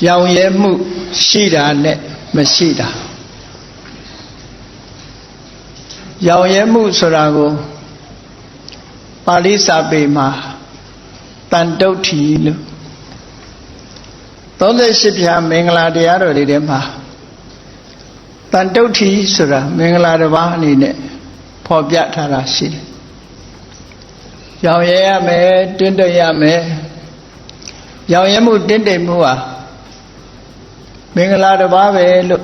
ရောင်ရဲမှုရှိတာနဲ့မရှိတာရောင်ရဲမှုဆိုတာကိုပါဠိစာပေမှာတန်တုဋ္ဌိလို့38ဖြာမင်္ဂလာတရားတော်တွေထဲမှာတန်တုဋ္ဌိဆိုတာမင်္ဂလာတစ်ပါးအနေနဲ့ဖော်ပြထားတာရှိတယ်ရောင်ရဲရမယ်တင်းတိမ်ရမယ်ရောင်ရဲမှုတင်းတိမ်မှုဟာမင်္ဂလာတစ်ပါးပဲလို့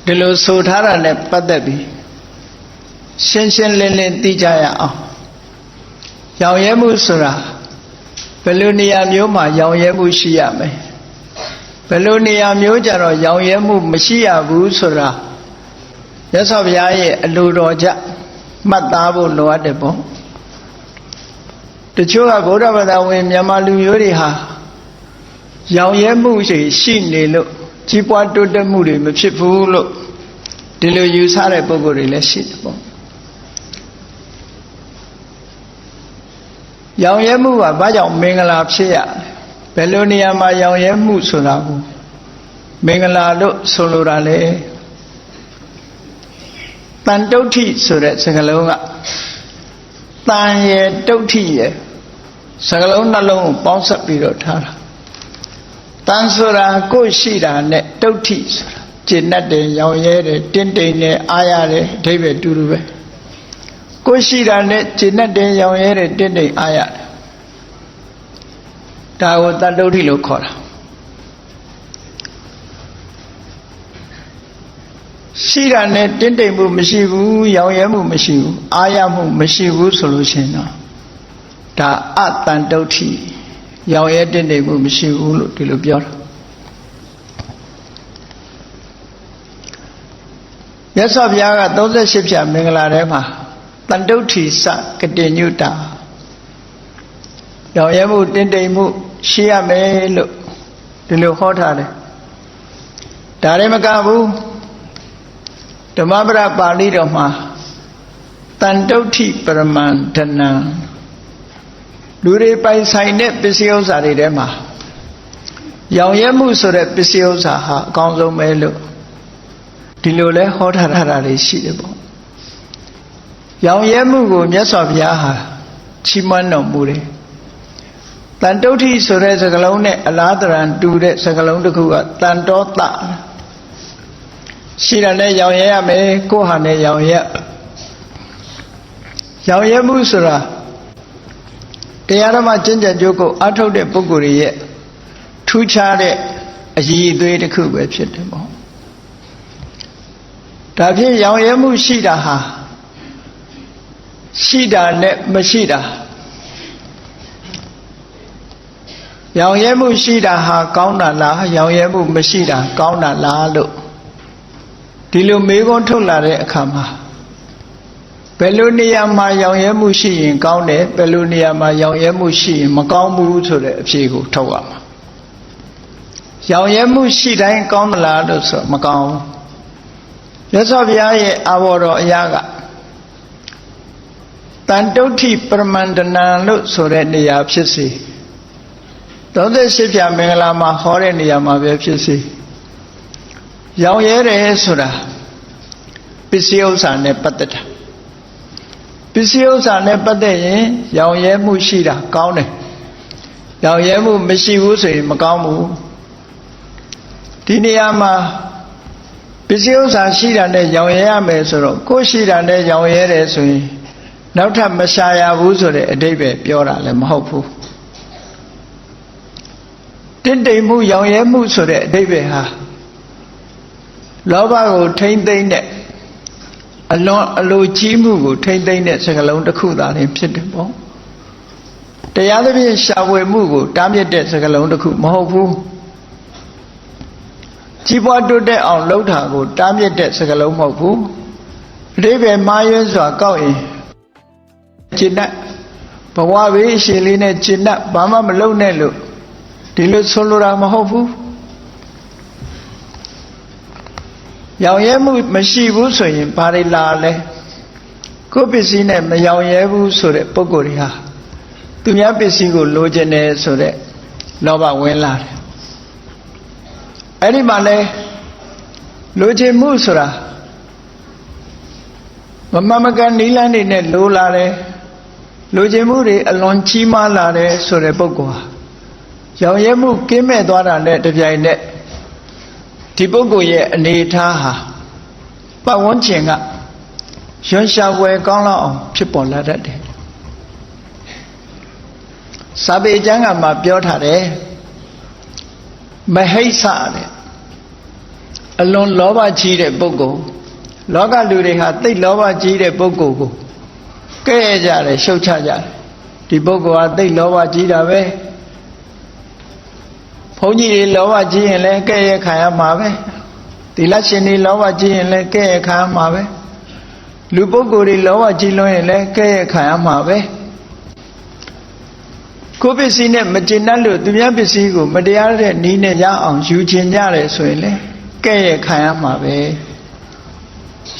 ဒီလိုဆိုထားတာနဲ့ပတ်သက်ပြီးရှင်းရှင်းလင်းလင်းသိကြရအောင်ရောင်ရဲမှုဆိုတာဘယ်လိုနေရာမျိုးမှာရောင်ရဲမှုရှိရမယ်ဘယ်လိုနေရာမျိုးကြတော့ရောင်ရဲမှုမရှိရဘူးဆိုတာမြတ်စွာဘုရားရဲ့အလိုတော်ကြမှတ်သားဖို့လိုအပ်တယ်ပေါ့တချို့ကဗုဒ္ဓဘာသာဝင်မြန်မာလူမျိုးတွေဟာရောင်ရဲမှုရှိနေလို့ကြီးပွားတိုးတက်မှုတွေမဖြစ်ဘူးလို့ဒီလိုယူဆတဲ့ပုဂ္ဂိုလ်တွေလည်းရှိတယ်ပေါ့ရောင်ရဲမှုကဘာကြောင့်မင်္ဂလာဖြစ်ရလဲဘယ်လိုနေရာမှာရောင်ရဲမှုဆိုတာကိုမင်္ဂလာလို့ဆိုလိုတာလေတန်တုဋ္ဌိဆိုတဲ့စကားလုံးကတန်ရယ်တုဋ္ဌိရယ်စကားလုံးနှလုံးကိုပေါင်းစပ်ပြီးတော့ထားတာတန်ဆိုတာကိုယ်ရှိတာနဲ့တုဋ္ဌိဆိုတာကျင့်တတ်တယ်ရောင်ရဲတယ်တင်းတိမ်တယ်အားရတယ်အဓိပ္ပာယ်တူတူပဲကိုယ်ရှိတာနဲ့ကျင့်တတ်တယ်ရောင်ရဲတယ်တင်းတိမ်အားရတယ်ဒါကိုတန်တုဋ္ဌိလို့ခေါ်တာရှိတာနဲ့တင်းတိမ်မှုမရှိဘူးရောင်ရဲမှုမရှိဘူးအားရမှုမရှိဘူးဆိုလို့ရှိရင်တော့ဒါအတန်တုဋ္ဌိရောင်ရဲတင်းတိမ်မှုမရှိဘူးလို့ဒီလိုပြောတာမြတ်စွာဘုရားက38ဖြာမင်္ဂလာထဲမှာတန်တုဋ္ဌိစကတိညုတာရောင်ရဲမှုတင်းတိမ်မှုရှိရမယ်လို့ဒီလိုဟောထားတယ်ဒါလည်းမကဘူးဓမ္မပဒပါဠိတော်မှာတန်တုဋ္ဌိပရမန္တနံလူတွေပိုင်ဆိုင်တဲ့ပစ္စည်းဥစ္စာတွေထဲမှာရောင်ရဲမှုဆိုတဲ့ပစ္စည်းဥစ္စာဟာအကောင်းဆုံးပဲလို့ဒီလိုလဲဟောထားတာတွေရှိတယ်ပေါ့ရောင်ရဲမှုကိုမြတ်စွာဘုရားဟာချီးမွမ်းတော်မူတယ်တန်တုဋ္ဌိဆိုတဲ့စကားလုံးနဲ့အလားတရံတူတဲ့စကားလုံးတစ်ခုကတန်တောတရှိတာနဲ့ရောင်ရဲရမယ်ကိုယ်ဟာနဲ့ရောင်ရဲမှုဆိုတာတရားဓမ္မကျင့်ကြံကြိုးကိုအထုတ်တဲ့ပုဂ္ဂိုလ်ရဲ့ထူးခြားတဲ့အရည်အသွေးတစ်ခုပဲဖြစ်တယ်ပေါ့ဒါဖြင့်ရောင်ရဲမှုရှိတာဟာရှိတာနဲ့မရှိတာရောင်ရဲမှုရှိတာဟာကောင်းတာလားရောင်ရဲမှုမရှိတာကောင်းတာလားလို့ဒီလိုမေးခွန်းထုတ်လာတဲ့အခါမှာဘယ်လိုနေရာမှာရောင်ရဲမှုရှိရင်ကောင်းတယ်ဘယ်လိုနေရာမှာရောင်ရဲမှုရှိရင်မကောင်းဘူးဆိုတဲ့အဖြေကိုထုတ်ရမှာရောင်ရဲမှုရှိတိုင်းကောင်းသလားလို့ဆိုမကောင်းဘူးမြတ်စွာဘုရားရဲ့အာဘော်တော်အရာကတန်တုဋ္ဌိပရမန္တနံလို့ဆိုတဲ့နေရာဖြစ်စေ38ဖြာမင်္ဂလာမှာဟောတဲ့နေရာမှာပဲဖြစ်စေရောင်ရဲတယ်ဆိုတာပစ္စည်းဥစ္စာနဲ့ပတ်သက်တာပစ္စည်းဥစ္စာနဲ့ပတ်သက်ရင်ရောင်ရဲမှုရှိတာကောင်းတယ်ရောင်ရဲမှုမရှိဘူးဆိုရင်မကောင်းဘူးဒီနေရာမှာပစ္စည်းဥစ္စာရှိတာနဲ့ရောင်ရဲရမယ်ဆိုတော့ကိုယ်ရှိတာနဲ့ရောင်ရဲတယ်ဆိုရင်နောက်ထပ်မရှာရဘူးဆိုတဲ့အဓိပ္ပာယ်ပြောတာလည်းမဟုတ်ဘူးတင့်တိမ်မှုရောင်ရဲမှုဆိုတဲ့အဓိပ္ပာယ်ဟာလောဘကိုထိမ့်သိမ့်တဲ့အလွန်အလိုကြီးမှုကိုထိမ့်သိမ့်တဲ့စကားလုံးတစ်ခုသာလည်းဖြစ်တယ်ပေါ့တရားသဖြင့်ရှာဖွေမှုကိုတားမြစ်တဲ့စကားလုံးတစ်ခုမဟုတ်ဘူးကြီးပွားတိုးတက်အောင်လှုပ်တာကိုတားမြစ်တဲ့စကားလုံးမဟုတ်ဘူးအဓိပ္ပာယ်မှားယွင်းစွာကောက်ရင်ကျင့်တတ်ဘဝဘေးရှင်လေးနဲ့ကျင့်တတ်ဘာမှမလုပ်နဲ့လို့ဒီလိုဆိုလိုတာမဟုတ်ဘူးရောင်ရဲမှုမရှိဘူးဆိုရင်ဘာတွေလာလဲကိုယ်ပစ္စည်းနဲ့မရောင်ရဲဘူးဆိုတဲ့ပုဂ္ဂိုလ်တွေဟာသူများပစ္စည်းကိုလိုချင်တယ်ဆိုတဲ့လောဘဝင်လာတယ် အဲ့ဒီမှာလဲလိုချင်မှုဆိုတာမမကန်နီးလန်းနေနဲ့လိုလာတယ်လိုချင်မှုတွေအလွန်ကြီးမားလာတယ်ဆိုတဲ့ပုဂ္ဂိုလ်ဟာရောင်ရဲမှုကင်းမဲ့သွားတာနဲ့တပြိုင်နက်ဒီပုဂ္ဂိုလ်ရဲ့အနေအထားဟာပတ်ဝန်းကျင်ကရွှင်ရှားဝယ်ကောင်းလောက်အောင်ဖြစ်ပေါ်လာတတ်တယ်စာပေကျမ်းကမှာပြောထားတယ်မဟိစ္ဆတဲ့အလွန်လောဘကြီးတဲ့ပုဂ္ဂိုလ်လောကလူတွေဟာသိလောဘကြီးတဲ့ပုဂ္ဂိုလ်ကိုကဲ့ရဲ့ကြတယ်ရှုတ်ချကြတယ်ဒီပုဂ္ဂိုလ်ဟာသိလောဘကြီးတာပဲဘုန်းကြီးတွေလောဘကြီးရင်လည်းကဲ့ရဲ့ခံရမှာပဲသီလရှင်တွေလောဘကြီးရင်လည်းကဲ့ရဲ့ခံရမှာပဲလူပုဂ္ဂိုလ်တွေလောဘကြီးလွန်းရင်လည်းကဲ့ရဲ့ခံရမှာပဲကိုယ်ပစ္စည်းနဲ့မကျေနပ်လို့သူများပစ္စည်းကိုမတရားတဲ့နည်းနဲ့ရအောင်ယူချင်ကြတယ်ဆိုရင်လည်းကဲ့ရဲ့ခံရမှာပဲ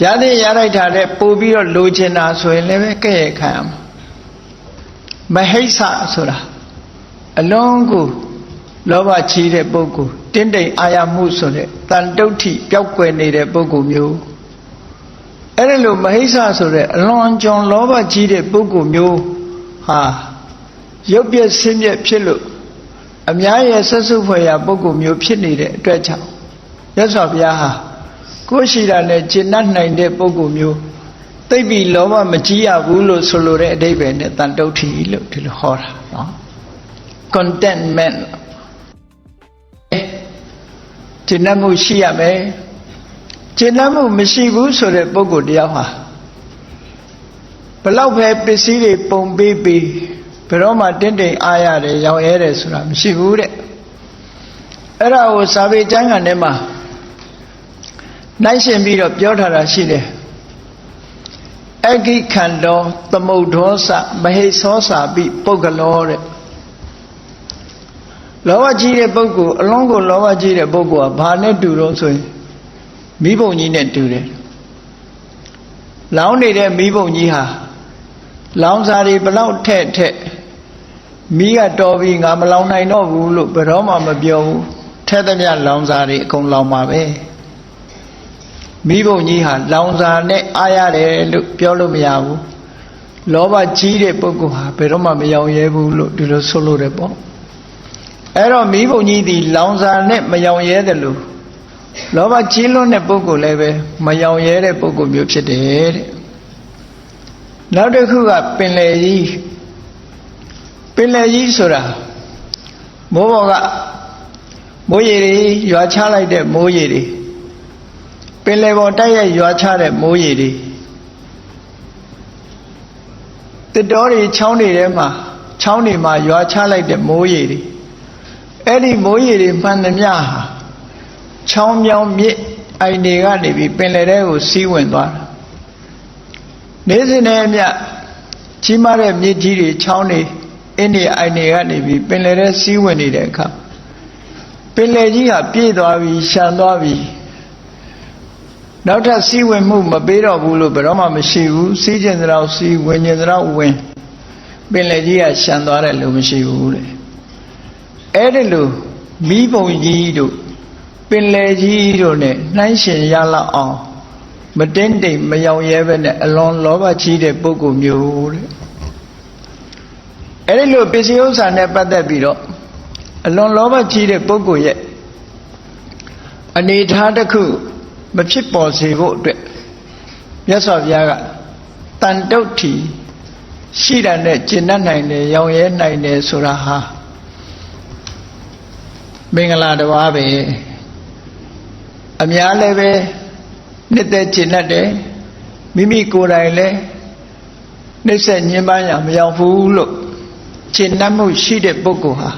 ရတဲ့ရလိုက်တာတဲ့ပို့ပြီးတော့လိုချင်တာဆိုရင်လည်းပဲကဲ့ရဲ့ခံရမှာမဟိစ္ဆဆိုတာအလုံးကိုလောဘကြီးတဲ့ပုဂ္ဂိုလ်တင်းတိမ်အာရမှုဆိုတဲ့တန်တုဋ္ဌိပျောက်ကွယ်နေတဲ့ပုဂ္ဂိုလ်မျိုးအဲ့ဒါလို့မဟိစ္ဆဆိုတဲ့အလွန်ကျွံလောဘကြီးတဲ့ပုဂ္ဂိုလ်မျိုးဟာရုပ်ပြည့်ဆင်းပြည့်ဖြစ်လို့အများရဲ့ဆက်စုပ်ဖွယ်ရာပုဂ္ဂိုလ်မျိုးဖြစ်နေတဲ့အတွက်ကြောင့်မြတ်စွာဘုရားဟာကိုယ်ရှိတာနဲ့ကျင့်တတ်နိုင်တဲ့ပုဂ္ဂိုလ်မျိုးသိပ်ပြီးလောဘမကြီးရဘူးလို့ဆိုလိုတဲ့အဓိပ္ပာယ်နဲ့တန်တုဋ္ဌိလို့ဒီလိုဟောတာနော် contentment ကျင့်တတ်မှုရှိရမယ်ကျင့်တတ်မှုမရှိဘူးဆိုတဲ့ပုဂ္ဂိုလ်တရားဟာဘလောက်ပဲပစ္စည်းတွေပုံပေးပြီးဘယ်တော့မှတင်းတိမ်အားရတယ်ရောင်ရဲတယ်ဆိုတာမရှိဘူးတဲ့အဲ့ဒါကိုစာပေကျမ်းဂန်ထဲမှာနိုင်ရှင်ပြီးတော့ပြောထားတာရှိတယ်အဂိခန္တောသမုဒ္ဒောသမဟိသောစာပိပုဂ္ဂလောတဲ့လောဘကြီးတဲ့ပုဂ္ဂိုလ်အလုံးကိုလောဘကြီးတဲ့ပုဂ္ဂိုလ်ကဘာနဲ့တူတော့ဆိုရင်မိဘုံကြီးနဲ့တူတယ်လောင်းနေတဲ့မိဘုံကြီးဟာလောင်စာတွေဘလောက်ထက်မိကတော်ပြီငါမလောင်နိုင်တော့ဘူးလို့ဘယ်တော့မှမပြောဘူးထက်သမျှလောင်စာတွေအကုန်လောင်ပါပဲမိဘုံကြီးဟာလောင်စာနဲ့အားရတယ်လို့ပြောလို့မရဘူးလောဘကြီးတဲ့ပုဂ္ဂိုလ်ဟာဘယ်တော့မှမရောင်ရဲဘူးလို့ဒီလိုဆိုလို့တယ်ပေါ့အဲ့တော့မိဘုံကြီးဒီလောင်စာနဲ့မရောင်ရဲတယ်လို့လောဘကြီးလွန်းတဲ့ပုဂ္ဂိုလ်လည်းပဲမရောင်ရဲတဲ့ပုဂ္ဂိုလ်မျိုးဖြစ်တယ်တဲ့နောက်တစ်ခုကပင်လယ်ကြီးဆိုတာမိုးပေါ်ကမိုးရေတွေရွာချလိုက်တဲ့မိုးရေတွေပင်လယ်ပေါ်တိုက်ရိုက်ရွာချတဲ့မိုးရေတွေတစ်တော်တွေချောင်းတွေထဲမှာချောင်းတွေမှာရွာချလိုက်တဲ့မိုးရေတွေအဲ့ဒီမိုးရေတွေမှန်သမျှဟာချောင်းမြောင်းမြစ်အိုင်တွေကနေပြီးပင်လယ်ထဲကိုစီးဝင်သွားတာနေစဉ်နဲ့အမျှကြီးမားတဲ့မြစ်ကြီးတွေချောင်းတွေအင်းတွေအိုင်တွေကနေပြီးပင်လယ်ထဲစီးဝင်နေတဲ့အခါပင်လယ်ကြီးဟာပြည့်သွားပြီရှမ်းသွားပြီနောက်ထပ်စီးဝင်မှုမပေးတော့ဘူးလို့ဘယ်တော့မှမရှိဘူးစီးကျင်သလောက်စီးဝင်ကျင်သလောက်ဝင်ပင်လယ်ကြီးကရှမ်းသွားတယ်လို့မရှိဘူးလေအဲ့ဒီလိုမီးပုံကြီးတို့ပင်လယ်ကြီးတို့နဲ့နှိုင်းရှင်ရလောက်အောင်မတင်းတိမ်မရောင်ရဲပဲနဲ့အလွန်လောဘကြီးတဲ့ပုဂ္ဂိုလ်မျိုးတဲ့အဲ့ဒီလိုပစ္စည်းဥစ္စာနဲ့ပတ်သက်ပြီးတော့အလွန်လောဘကြီးတဲ့ပုဂ္ဂိုလ်ရဲ့အနေထားတစ်ခုမဖြစ်ပေါ်စေဖို့အတွက်မြတ်စွာဘုရားကတန်တုဋ္ဌိရှိတာနဲ့ကျင့်တတ်နိုင်တယ်ရောင်ရဲနိုင်တယ်ဆိုတာဟာမင်္ဂလာတစ်ပါးပဲအများလည်းပဲနှစ်သက်ကျင့်တတ်တယ်မိမိကိုယ်တိုင်လည်းနှိမ့်ဆက်ညှဉ်းပန်းရမရောက်ဘူးလို့ကျင့်တတ်မှုရှိတဲ့ပုဂ္ဂိုလ်ဟာ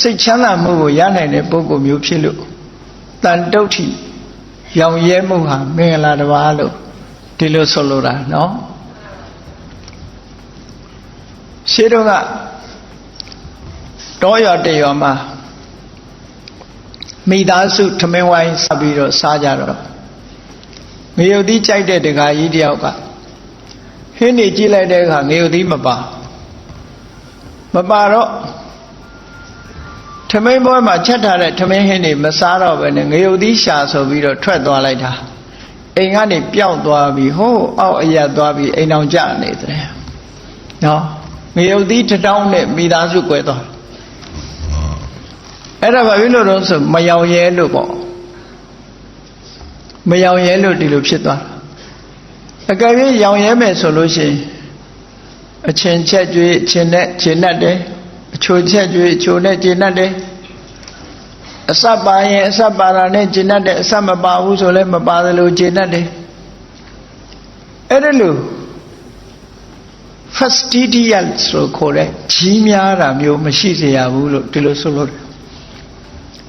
စိတ်ချမ်းသာမှုကိုရနိုင်တဲ့ပုဂ္ဂိုလ်မျိုးဖြစ်လို့တန်တုဋ္ဌိရောင်ရဲမှုဟာမင်္ဂလာတစ်ပါးလို့ဒီလိုဆိုလိုတာနော်ရှင်းတော့ကတောရွာတရွာမှာမိသားစုထမင်းဝိုင်းဆက်ပြီးတော့စားကြတော့ငရုတ်သီးကြိုက်တဲ့ဒကာကြီးတယောက်ကဟင်းနေကြည့်လိုက်တဲ့အခါငရုတ်သီးမပါတော့ ထမင်းပွဲမှာချက်ထားတဲ့ထမင်းဟင်းတွေမစားတော့ဘဲနဲ့ငရုတ်သီးရှာဆိုပြီးတော့ထွက်သွားလိုက်တာအိမ်ကနေပျောက်သွားပြီဟိုးအောက်အရက်သွားပြီအိမ်အောင်ကြနေတယ်နော်ငရုတ်သီးတစ်တောင်းနဲ့မိသားစုကွဲသွားအဲ့ဒါဘာဖြစ်လို့တော့ဆိုမယောင်ရဲလို့ပေါ့မယောင်ရဲလို့ဒီလိုဖြစ်သွားအကယ်၍ရောင်ရဲမယ်ဆိုလို့ရှိရင်အချင်းချက်ကျွေးအချင်းနဲ့ခြေနဲ့တယ်အချိုချက်ကျွေးအချိုနဲ့ခြေနဲ့တယ်အစပ်ပါရင်အစပ်ပါတာနဲ့ခြေနဲ့တယ်အစပ်မပါဘူးဆိုလည်းမပါသလိုခြေနဲ့တယ်အဲ့ဒါလို့ fastidious ဆိုခေါ်တဲ့ကြီးများတာမျိုးမရှိစေရဘူးလို့ဒီလိုဆိုလို့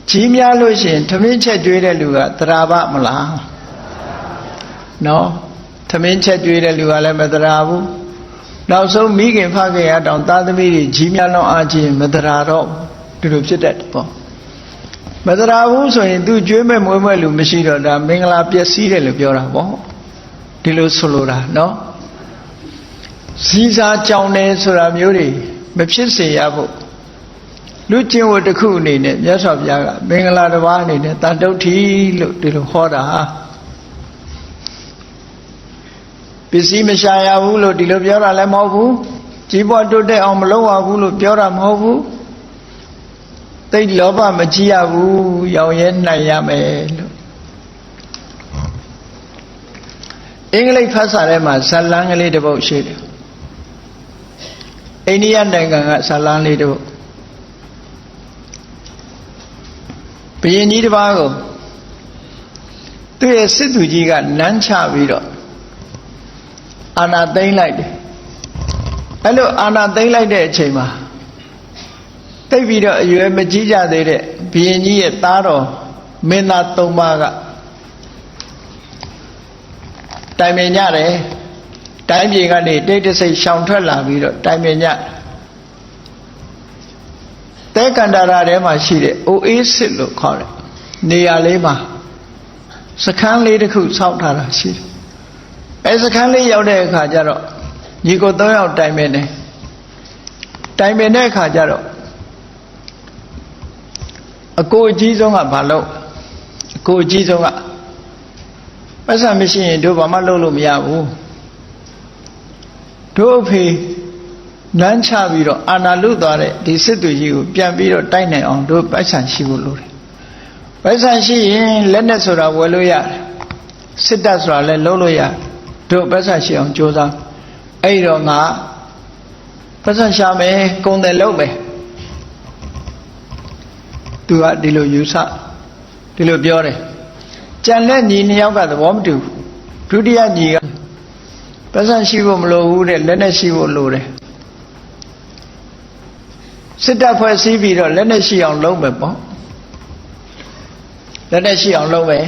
ကြီးများလို့ရှိရင်သမင်းချက်ကျွေးတဲ့လူကသရာဘမလားနော်သမင်းချက်ကျွေးတဲ့လူကလည်းမသရာဘူးနောက်ဆုံးမိခင်ဖခင်ရတောင်သားသမီးတွေကြီးများလုံးအားချင်းမသရာတော့ဒီလိုဖြစ်တတ်တယ်ပေါ့မသရာဘူးဆိုရင်သူကျွေးမဲ့မွေးမဲ့လူမရှိတော့ဒါမင်္ဂလာပျက်စီးတယ်လို့ပြောတာပေါ့ဒီလိုဆိုလိုတာနော်စီစားကြောင်တယ်ဆိုတာမျိုးတွေမဖြစ်စေရဖို့လူကျင့်ဝတ်တစ်ခုအနေနဲ့မြတ်စွာဘုရားကမင်္ဂလာတစ်ပါးအနေနဲ့တန်တုဋ္ဌိလို့ဒီလိုဟောတာပစ္စည်းမရှာရဘူးလို့ဒီလိုပြောတာလည်းမဟုတ်ဘူးကြီးပွားတိုးတက်အောင်မလုပ်ရဘူးလို့ပြောတာမဟုတ်ဘူးသိလောဘမကြီးရဘူးရောင်ရဲနိုင်ရမယ်လို့အင်္ဂလိပ်ဘာသာထဲမှာဇာလန်းကလေးတစ်ပုဒ်ရှိတယ်အိန္ဒိယနိုင်ငံကဇာလန်းလေးတစ်ပုဒ်ဘုရင်ကြီးတစ်ပါးကိုသူ့ရဲ့စစ်သူကြီးကနမ်းချပြီးတော့အာဏာသိမ်းလိုက်တယ်အဲ့လိုအာဏာသိမ်းလိုက်တဲ့အချိန်မှာတိတ်ပြီးတော့အရွယ်မကြီးကြသေးတဲ့ဘုရင်ကြီးရဲ့သားတော်မင်းသား၃ပါးကတိုင်ပင်ကြတယ်တိုင်းပြည်ကနေတိတ်တဆိတ်ရှောင်ထွက်လာပြီးတော့တိုင်ပင်ကြတဲကန္တာရာထဲမှာရှိတဲ့အိုအေးစစ်လို့ခေါ်တယ်နေရာလေးမှာစခန်းလေးတစ်ခုဆောက်ထားတာရှိတယ်အဲစခန်းလေးရောက်တဲ့အခါကျတော့ညီကို၃ယောက်တိုင်ပင်တယ်တိုင်ပင်တဲ့အခါကျတော့အကိုအကြီးဆုံးကဘာလုပ်အကိုအကြီးဆုံးကပတ်စံမရှိရင်တို့ဘာမှလုပ်လို့မရဘူးတို့အဖေနမ်းချပြီးတော့အာနာလုသွားတဲ့ဒီစစ်သူကြီးကိုပြန်ပြီးတော့တိုက်နိုင်အောင်တို့ပတ်စံရှိဖို့လိုတယ်ပတ်စံရှိရင်လက်နဲ့ဆိုတာဝယ်လို့ရတယ်စစ်တပ်ဆိုတာလည်းလုပ်လို့ရတယ်တို့ပတ်စံရှိအောင်ကြိုးစားအဲ့တော့ငါပတ်စံရှာမယ်ကုန်တယ်လုပ်မယ်သူကဒီလိုယူဆဒီလိုပြောတယ်ကြံတဲ့ညီနှစ်ယောက်ကသဘောမတူဒုတိယညီကပတ်စံရှိဖို့မလိုဘူးတဲ့လက်နဲ့ရှိဖို့လိုတယ်စစ်တပ်ဖွဲ့စည်းပြီးတော့လက်နဲ့ရှိအောင်လုပ်မယ်ပေါ့လက်နဲ့ရှိအောင်လုပ်မယ်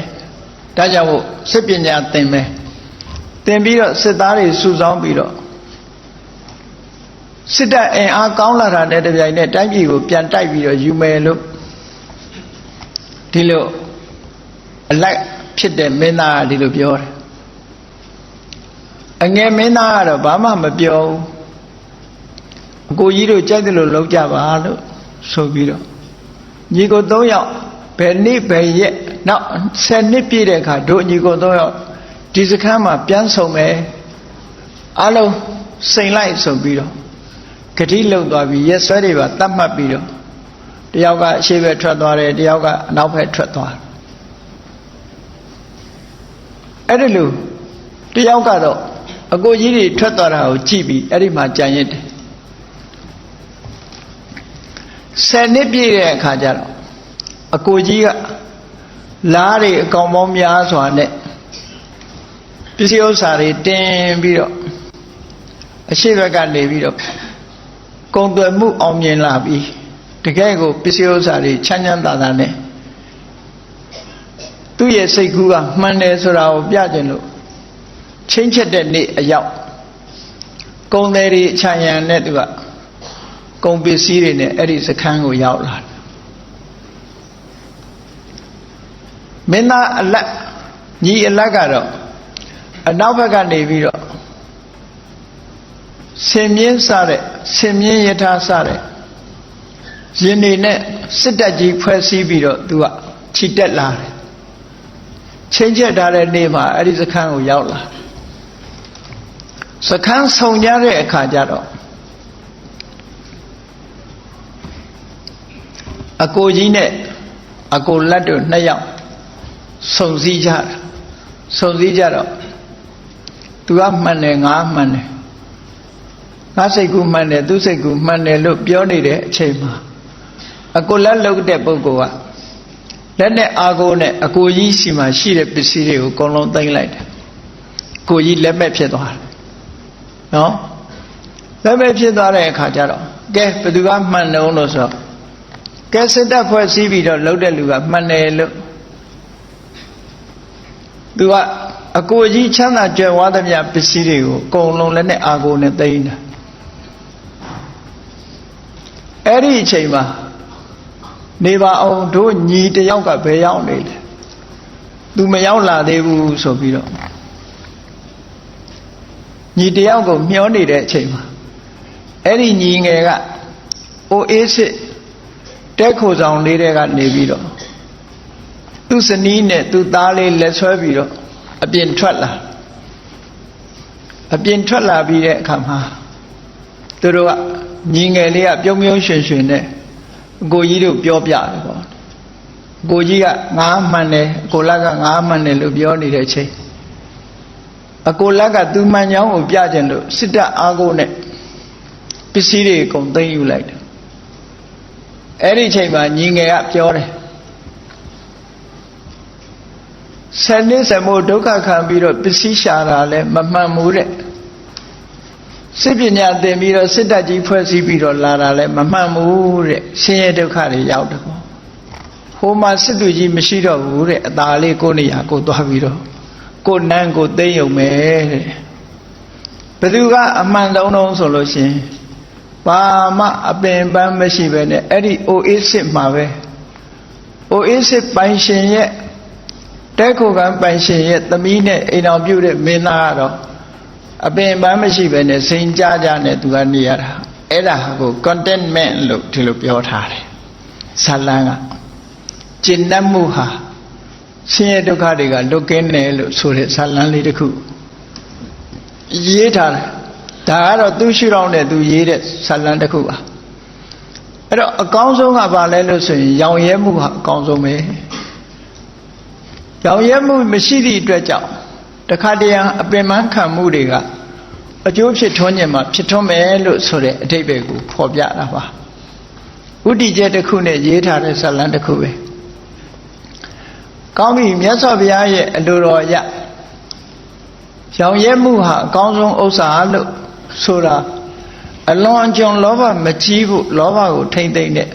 ဒါကြောင့်မို့စစ်ပညာသင်မယ်သင်ပြီးတော့စစ်သားတွေစုဆောင်းပြီးတော့စစ်တပ်အင်အားကောင်းလာတာနဲ့တပြိုင်နက်တိုင်းပြည်ကိုပြန်တိုက်ပြီးတော့ယူမယ်လို့ဒီလိုအလိုက်ဖြစ်တဲ့မင်းသားကဒီလိုပြောတယ်အငယ်မင်းသားကတော့ဘာမှမပြောဘူးအကိုကြီးတို့ကြိုက်တယ်လို့လုပ်ကြပါလို့ဆိုပြီးတော့ညီကို၃ယောက်ဘယ်နေ့ဘယ်ရက်နောက်10နှစ်ပြည့်တဲ့အခါတို့ညီကို၃ယောက်ဒီစခန်းမှာပြန်ဆုံမယ်အလုံးစိန်လိုက်ဆိုပြီးတော့ဂတိလုံသွားပြီးရက်စွဲတွေပါတတ်မှတ်ပြီးတော့တယောက်ကအရှေ့ဘက်ထွက်သွားတယ်တယောက်ကအနောက်ဘက်ထွက်သွားတယ်အဲ့ဒီလိုတယောက်ကတော့အကိုကြီးတွေထွက်သွားတာကိုကြည့်ပြီးအဲ့ဒီမှာကြံရစ်တယ်10နှစ်ပြည့်တဲ့အခါကျတော့အကိုကြီးကလားတွေအကောင်ပေါင်းများစွာနဲ့ပစ္စည်းဥစ္စာတွေတင်ပြီးတော့အရှိဘက်ကနေပြီးတော့ကုန်သွယ်မှုအောင်မြင်လာပြီးတကယ်ကိုပစ္စည်းဥစ္စာတွေချမ်းချမ်းသာသာနဲ့သူ့ရဲ့စိတ်ကူးကမှန်တယ်ဆိုတာကိုပြခြင်းလို့ချင်းချက်တဲ့နေ့အရောက်ကုန်သည်တွေအချမ်းရံနဲ့သူကကုန်ပစ္စည်းတွေနဲ့အဲ့ဒီစခန်းကိုရောက်လာတယ်မင်းသားအလက်ညီအလက်ကတော့အနောက်ဘက်ကနေပြီးတော့ဆင်မြင်းစတဲ့ဆင်မြင်းယထာစတဲ့ ရင်နေနဲ့စစ်တပ်ကြီးဖွဲ့စည်းပြီးတော့သူကခြိတက်လာတယ်ချင်းချက်ထားတဲ့နေ့မှာအဲ့ဒီစခန်းကိုရောက်လာစခန်းဆောင်ကြတဲ့အခါကျတော့အကိုကြီးနဲ့အကိုလက်တို့နှစ်ယောက်စုံစည်းကြတာစုံစည်းကြတော့သူကမှန်တယ်ငါမှန်တယ်ငါစိတ်ကူမှန်တယ်သူစိတ်ကူမှန်တယ်လို့ပြောနေတဲ့အချိန်မှာအကိုလက်လုတ်တဲ့ပုဂ္ဂိုလ်ကလက်နဲ့အာကိုနဲ့အကိုကြီးစီမှာရှိတဲ့ပစ္စည်းတွေကိုအကုန်လုံးသိမ်းလိုက်တယ်ကိုကြီးလက်မဲ့ဖြစ်သွားတယ်နော်လက်မဲ့ဖြစ်သွားတဲ့အခါကျတော့ကဲဘယ်သူကမှန်တယ်လို့ဆိုတော့ကဲစစ်တပ်ဖွဲ့စည်းပြီးတော့လှုပ်တဲ့လူကမှန်တယ်လို့သူကအကိုကြီးချမ်းသာကြွယ်ဝသမျှပစ္စည်းတွေကိုအကုန်လုံးလက်နဲ့အာကိုနဲ့သိမ်းတာအဲ့ဒီအချိန်မှာနေပါအောင်တို့ညီတယောက်ကဘယ်ရောက်နေလဲသူမရောက်လာသေးဘူးဆိုပြီးတော့ညီတယောက်ကိုမျှောနေတဲ့အချိန်မှာအဲ့ဒီညီငယ်ကအိုအေးစစ်တက်ခိုဆောင်လေးတဲ့ကနေပြီးတော့သူ့စနီးနဲ့သူ့သားလေးလက်ဆွဲပြီးတော့အပြင်ထွက်လာပြီးတဲ့အခါမှာသူတို့ကညီငယ်လေးကပြုံးပြုံးရွှင်ရွှင်နဲ့အကိုကြီးတို့ပြောပြတယ်ပေါ့အကိုကြီးကငါမှန်တယ်အကိုလက်ကငါမှန်တယ်လို့ပြောနေတဲ့အချိန်အကိုလက်ကသူမှန်ကြောင်းကိုပြကြလို့စစ်တပ်အားကိုနဲ့ပစ္စည်းတွေအကုန်သိမ်းယူလိုက်တယ်အဲ့ဒီအချိန်မှာညီငယ်ကပြောတယ်ဆယ်နှစ်ဆယ်မို့ဒုက္ခခံပြီးတော့ပစ္စည်းရှာတာလဲမမှန်ဘူးတဲ့စစ်ပညာသင်ပြီးတော့စစ်တပ်ကြီးဖွဲ့စည်းပြီးတော့လာတာလဲမမှန်ဘူးတဲ့ဆင်းရဲဒုက္ခတွေရောက်တယ်ပေါ့ဟိုမှာစစ်သူကြီးမရှိတော့ဘူးတဲ့အသာလေးကိုနေရာကိုသွားပြီးတော့ကိုနန်းကိုသိမ့်ုံပဲတဲ့ဘယ်သူကအမှန်တုံးဆိုလို့ရှင်ဘာမှအပင်ပန်းမရှိပဲနဲ့အဲ့ဒီအိုအေးစစ်မှာပဲအိုအေးစစ်ပိုင်ရှင်ရဲ့တဲခိုကံပိုင်ရှင်ရဲ့သမီးနဲ့အိမ်တော်ပြုတဲ့မင်းသားကတော့အပင်ပန်းမရှိပဲနဲ့စိန်ကြကြနဲ့သူကနေရတာအဲ့ဒါကို contentment လို့ဒီလိုပြောထားတယ်ဇာလန်းကကျင့်တတ်မှုဟာဆင်းရဲဒုက္ခတွေကလွတ်ကင်းတယ်လို့ဆိုတဲ့ဇာလန်းလေးတစ်ခုရေးထားတယ်ဒါကတော့သူရှိတော်နဲ့သူရေးတဲ့ဇာလန်းတစ်ခုပါအဲ့တော့အကောင်းဆုံးကဘာလဲလို့ဆိုရင်ရောင်ရဲမှုဟာအကောင်းဆုံးပဲရောင်ရဲမှုမရှိသည့်အတွက်ကြောင့်တခါတရံအပင်ပန်းခံမှုတွေကအကျိုးဖြစ်ထွန်းခြင်းမှာဖြစ်ထွန်းမယ်လို့ဆိုတဲ့အဓိပ္ပာယ်ကိုဖော်ပြတာပါဥတီကျက်တစ်ခုနဲ့ရေးထားတဲ့ဇာလန်းတစ်ခုပဲကောင်းပြီမြတ်စွာဘုရားရဲ့အလိုတော်ရရောင်ရဲမှုဟာအကောင်းဆုံးဥစ္စာလို့ဆိုတာအလွန်အကျွံလောဘမကြီးဘူးလောဘကိုထိမ့်သိမ့်တဲ့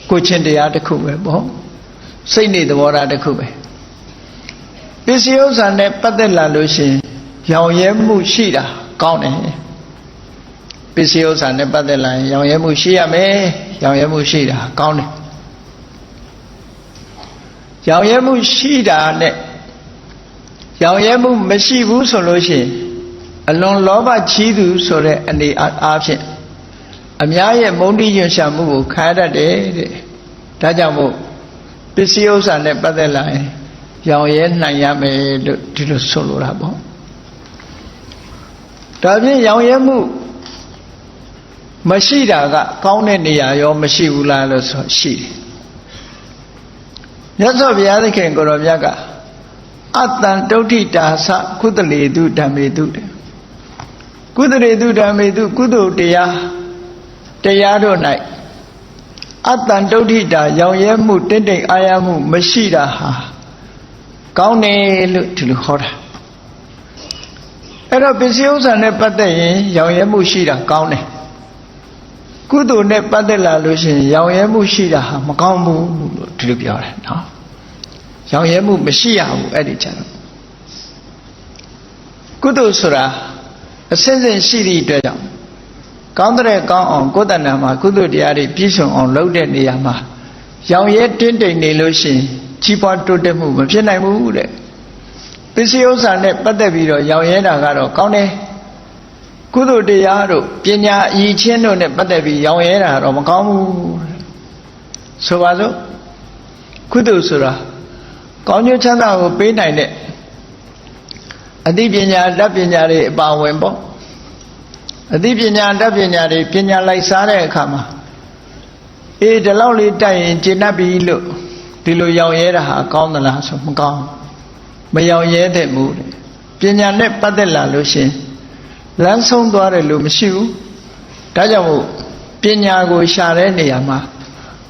ကိုချင်းတရားတစ်ခုပဲပေါ့စိတ်နေသဘောထားတစ်ခုပဲပစ္စည်းဥစ္စာနဲ့ပတ်သက်လာလို့ရှိရင်ရောင်ရဲမှုရှိတာကောင်းတယ်ပစ္စည်းဥစ္စာနဲ့ပတ်သက်လာရင်ရောင်ရဲမှုရှိရမယ်ရောင်ရဲမှုရှိတာကောင်းတယ်ရောင်ရဲမှုရှိတာနဲ့ရောင်ရဲမှုမရှိဘူးဆိုလို့ရှိရင်အလွန်လောဘကြီးသူဆိုတဲ့အနေအားဖြင့်အများရဲ့မုန်းတိညွှန်ရှာမှုကိုခံရတတ်တယ်တဲ့ဒါကြောင့်မို့ပစ္စည်းဥစ္စာနဲ့ပတ်သက်လာရင်ရောင်ရဲနိုင်ရမယ်လို့ဒီလိုဆိုလိုတာပေါ့ဒါဖြင့်ရောင်ရဲမှုမရှိတာကကောင်းတဲ့နေရာရောမရှိဘူးလားလို့ဆိုရှိတယ်မြတ်စွာဘုရားသခင်ကိုယ်တော်မြတ်ကအတ္တံတုဋ္ဌိတာသကုသလေတုဓမ္မေတုတဲ့ကုသလေတုဓမ္မေတုကုသိုလ်တရားတို့၌အတ္တံတုဋ္ဌိတာရောင်ရဲမှုတင့်တယ်အာရမှုမရှိတာဟာကောင်းတယ်လို့ဒီလိုဟောတာအဲ့တော့ပစ္စည်းဥစ္စာနဲ့ပတ်သက်ရင်ရောင်ရဲမှုရှိတာကောင်းတယ်ကုသိုလ်နဲ့ပတ်သက်လာလို့ရှိရင်ရောင်ရဲမှုရှိတာဟာမကောင်းဘူးလို့ဒီလိုပြောတယ်နော်ရောင်ရဲမှုမရှိရဘူးအဲ့ဒီကျတော့ကုသိုလ်ဆိုတာအစစ်စစ်ရှိသည့်အတွက်ကြောင့်ကောင်းတဲ့ကောင်းအောင်ကိုယ်တဏ္ဍာမှာကုသိုလ်တရားတွေပြည့်စုံအောင်လုပ်တဲ့နေရာမှာရောင်ရဲတင်းတိမ်နေလို့ရှိရင်ကြီးပွားတိုးတက်မှုမဖြစ်နိုင်ဘူးတဲ့ပစ္စည်းဥစ္စာနဲ့ပတ်သက်ပြီးတော့ရောင်ရဲတာကတော့ကောင်းတယ် ကုသိုလ်တရားတို့ပညာအည်ချင်းတို့နဲ့ပတ်သက်ပြီးရောင်ရဲတာတော့မကောင်းဘူးဆိုပါစို့ကုသိုလ်ဆိုတာကောင်းကျိုးချမ်းသာကိုပေးနိုင်တဲ့အသိပညာတတ်ပညာတွေအပါဝင်ပေါ့အသိပညာတတ်ပညာတွေပညာလိုက်စားတဲ့အခါမှာဒီလောက်လေးတိုက်ရင်ကျင့်တတ်ပြီလို့ဒီလိုရောင်ရဲတာဟာကောင်းသလားဆိုမကောင်းမရောင်ရဲတဲ့မှုပညာနဲ့ပတ်သက်လာလို့ရှင်လမ်းဆုံးသွားတယ်လို့မရှိဘူးဒါကြောင့်မို့ပညာကိုရှာတဲ့နေရာမှာ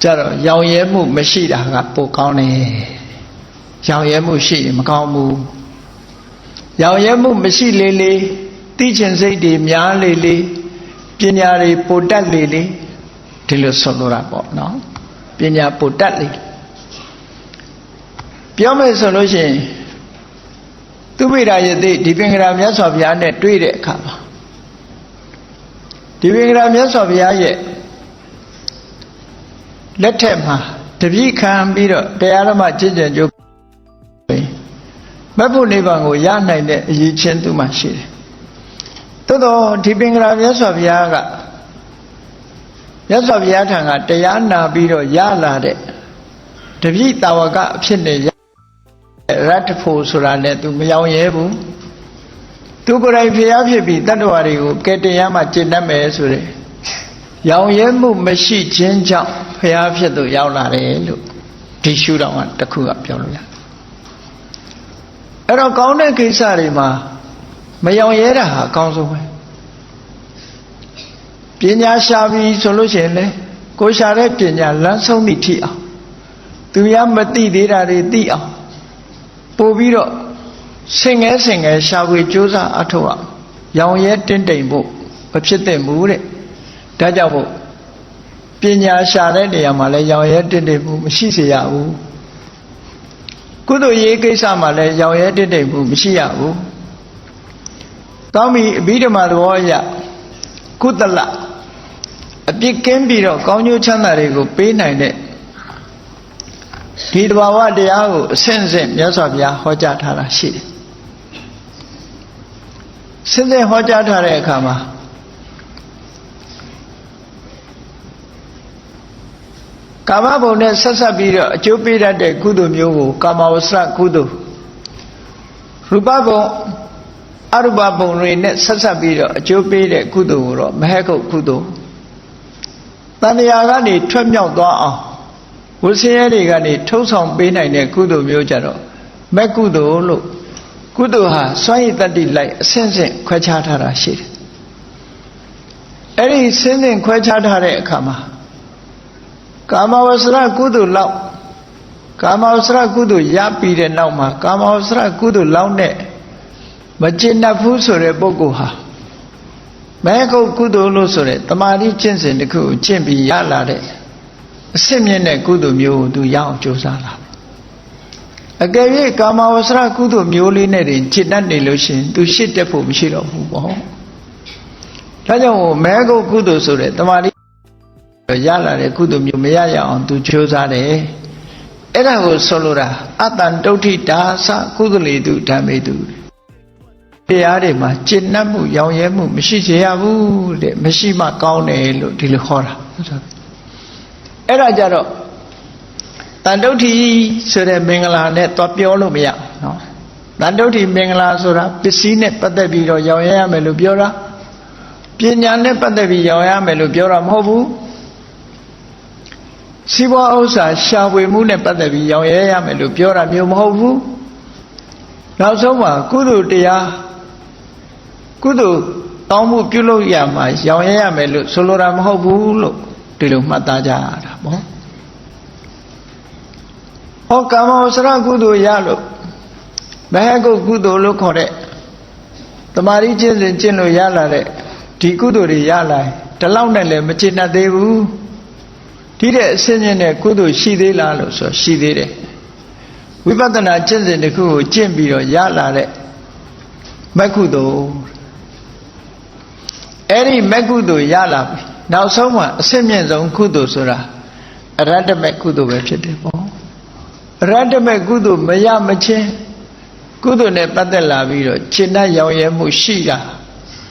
ကြတော့ရောင်ရဲမှုမရှိတာကပိုကောင်းတယ်ရောင်ရဲမှုရှိရင်မကောင်းဘူးရောင်ရဲမှုမရှိလေလေသိချင်စိတ်တွေများလေလေပညာတွေပိုတတ်လေလေဒီလိုဆိုလိုတာပေါ့နော်ပညာပိုတတ်လေပြောမယ်ဆိုလို့ရှိရင်သူပိဒါယတိဒီပင်္ဂရာမြတ်စွာဘုရားနဲ့တွေ့တဲ့အခါမှာဒီပင်္ဂရာမြတ်စွာဘုရားရဲ့လက်ထက်မှာတပည့်ခံပြီးတော့တရားဓမ္မကျင့်ကြံကြိုးမဖို့နိဗ္ဗာန်ကိုရနိုင်တဲ့အရေးချင်းသူမှရှိတယ်သို့တော့ဒီပင်္ဂရာမြတ်စွာဘုရားကမြတ်စွာဘုရားထံကတရားနာပြီးတော့ရလာတဲ့တပည့်တာဝကအဖြစ်နဲ့ရတ္တဖို့ဆိုတာနဲ့သူမရောင်ရဲဘူးသူကိုယ်တိုင်ဖျားဖြစ်ပြီးတတ္တဝါတွေကိုကဲတရားမှကျင့်တတ်မယ်ဆိုတဲ့ရောင်ရဲမှုမရှိခြင်းကြောင့်ဖျားဖြစ်သူရောက်လာတယ်လို့ဒီရှုထောင့်ကတစ်ခုကပြောလို့ရတယ်အဲ့တော့ကောင်းတဲ့ကိစ္စတွေမှာမရောင်ရဲတာဟာအကောင်းဆုံးပဲပညာရှာပြီးဆိုလို့ရှိရင်လေကိုရှာတဲ့ပညာလမ်းဆုံးသည့်ထိအောင်သူရမသိသေးတာတွေသိအောင်ပို့ပြီးတော့ဆင်ငယ်ရှာဖွေကြိုးစားအထောက်အောင်ရောင်ရဲတင်းတိမ်ဖို့မဖြစ်သင့်ဘူးတဲ့ဒါကြောင့်မို့ပညာရှာတဲ့နေရာမှာလည်းရောင်ရဲတင်းတိမ်ဖို့မရှိစေရဘူးကုသိုလ်ရေးကိစ္စမှာလည်းရောင်ရဲတင်းတိမ်ဖို့မရှိရဘူးတောင်းပြီးအဘိဓမ္မာသဘောအရကုသလအပြစ်ကင်းပြီးတော့ကောင်းကျိုးချမ်းသာတွေကိုပေးနိုင်တဲ့ဒီတဘာဝတရားကိုအစဉ်စဉ်မြတ်စွာဘုရားဟောကြားထားတာရှိတယ်စဉ်စဉ်ဟောကြားထားတဲ့အခါမှာကာမဘုံနဲ့ဆက်ဆက်ပြီးတော့အကျိုးပေးတတ်တဲ့ကုသိုလ်မျိုးကိုကာမဝဆရကုသိုလ်ရူပဘုံအရူပဘုံတွေနဲ့ဆက်ဆက်ပြီးတော့အကျိုးပေးတဲ့ကုသိုလ်ကိုတော့မဟကုတ်ကုသိုလ်တဏှာကနေထွက်မြောက်သွားအောင်ဝိဆင်းရဲတွေကနေထုတ်ဆောင်ပေးနိုင်တဲ့ကုသိုလ်မျိုးကြတော့မက်ကုသိုလ်လို့ကုသိုလ်ဟာစွမ်းရည်တတ္တိလိုက်အစဉ်စဉ်ခွဲခြားထားတာရှိတယ်အဲ့ဒီစဉ်စဉ်ခွဲခြားထားတဲ့အခါမှာကာမဝဆရကုသိုလ်လောက်ကာမဝဆရကုသိုလ်ရပြီးတဲ့နောက်မှာကာမဝဆရကုသိုလ်လောက်နဲ့မကျင့်တတ်ဘူးဆိုတဲ့ပုဂ္ဂိုလ်ဟာမဲကုတ်ကုသိုလ်လို့ဆိုတဲ့တမာတိကျင့်စဉ်တစ်ခုကိုကျင့်ပြီးရလာတဲ့အစစ်မြင့်တဲ့ကုသိုလ်မျိုးကိုသူရအောင်ကြိုးစားလာအကယ်၍ကာမဝဆရကုသိုလ်မျိုးလေးနဲ့တင်ကျင့်တတ်နေလို့ရှိရင်သူရှစ်တက်ဖို့မရှိတော့ဘူးပေါ့ဒါကြောင့်မဲကုတ်ကုသိုလ်ဆိုတဲ့တမာတိရလာတဲ့ကုသိုလ်မျိုးမရရအောင်သူကြိုးစားတယ်အဲ့ဒါကိုဆိုလိုတာအတ္တန်တုဋ္ဌိတာသကုသလေတုဓမ္မေတုတရားတွေမှာကျင့်တတ်မှုရောင်ရဲမှုမရှိစေရဘူးတဲ့မရှိမှကောင်းတယ်လို့ဒီလိုခေါ်တာအဲ့ဒါကြတော့တန်တုဋ္ဌိဆိုတဲ့မင်္ဂလာနဲ့တော့ပြောလို့မရနော်တန်တုဋ္ဌိမင်္ဂလာဆိုတာပစ္စည်းနဲ့ပတ်သက်ပြီးတော့ရောင်ရဲရမယ်လို့ပြောတာပညာနဲ့ပတ်သက်ပြီးရောင်ရမယ်လို့ပြောတာမဟုတ်ဘူးစီးပွားဥစ္စာရှာဖွေမှုနဲ့ပတ်သက်ပြီးရောင်ရဲရမယ်လို့ပြောတာမျိုးမဟုတ်ဘူးနောက်ဆုံးမှာကုသိုလ်တရားကုသိုလ်တောင်းမှုပြုလုပ်ရမှာရောင်ရဲရမယ်လို့ဆိုလိုတာမဟုတ်ဘူးလို့ဒီလိုမှတ်သားကြရတာပေါ့ဟောကာမဝဆရကုသိုလ်ရလို့ဘယ်ကုကုသိုလ်လို့ခေါ်တဲ့တမာရီကျင့်စဉ်ကျင့်လို့ရလာတဲ့ဒီကုသိုလ်တွေရလာဒီလောက်နဲ့လည်းမကျင့်တတ်သေးဘူးဒီတဲ့အစဉ်ချင်းနဲ့ကုသိုလ်ရှိသေးလားလို့ဆိုရှိသေးတယ်ဝိပဿနာကျင့်စဉ်တစ်ခုကိုကျင့်ပြီးတော့ရလာတဲ့မက္ကုသိုလ်အဲ့ဒီမက္ကုသိုလ်ရလာပြီနောက်ဆုံးမှာအစစ်မြင့်ဆုံးကုသိုလ်ဆိုတာအရတ္တမကုသိုလ်ပဲဖြစ်တယ်ပေါ့အရတ္တမကုသိုလ်မရမချင်းကုသိုလ်နဲ့ပတ်သက်လာပြီးတော့ကျင့်တတ်ရောင်ရဲမှုရှိတာ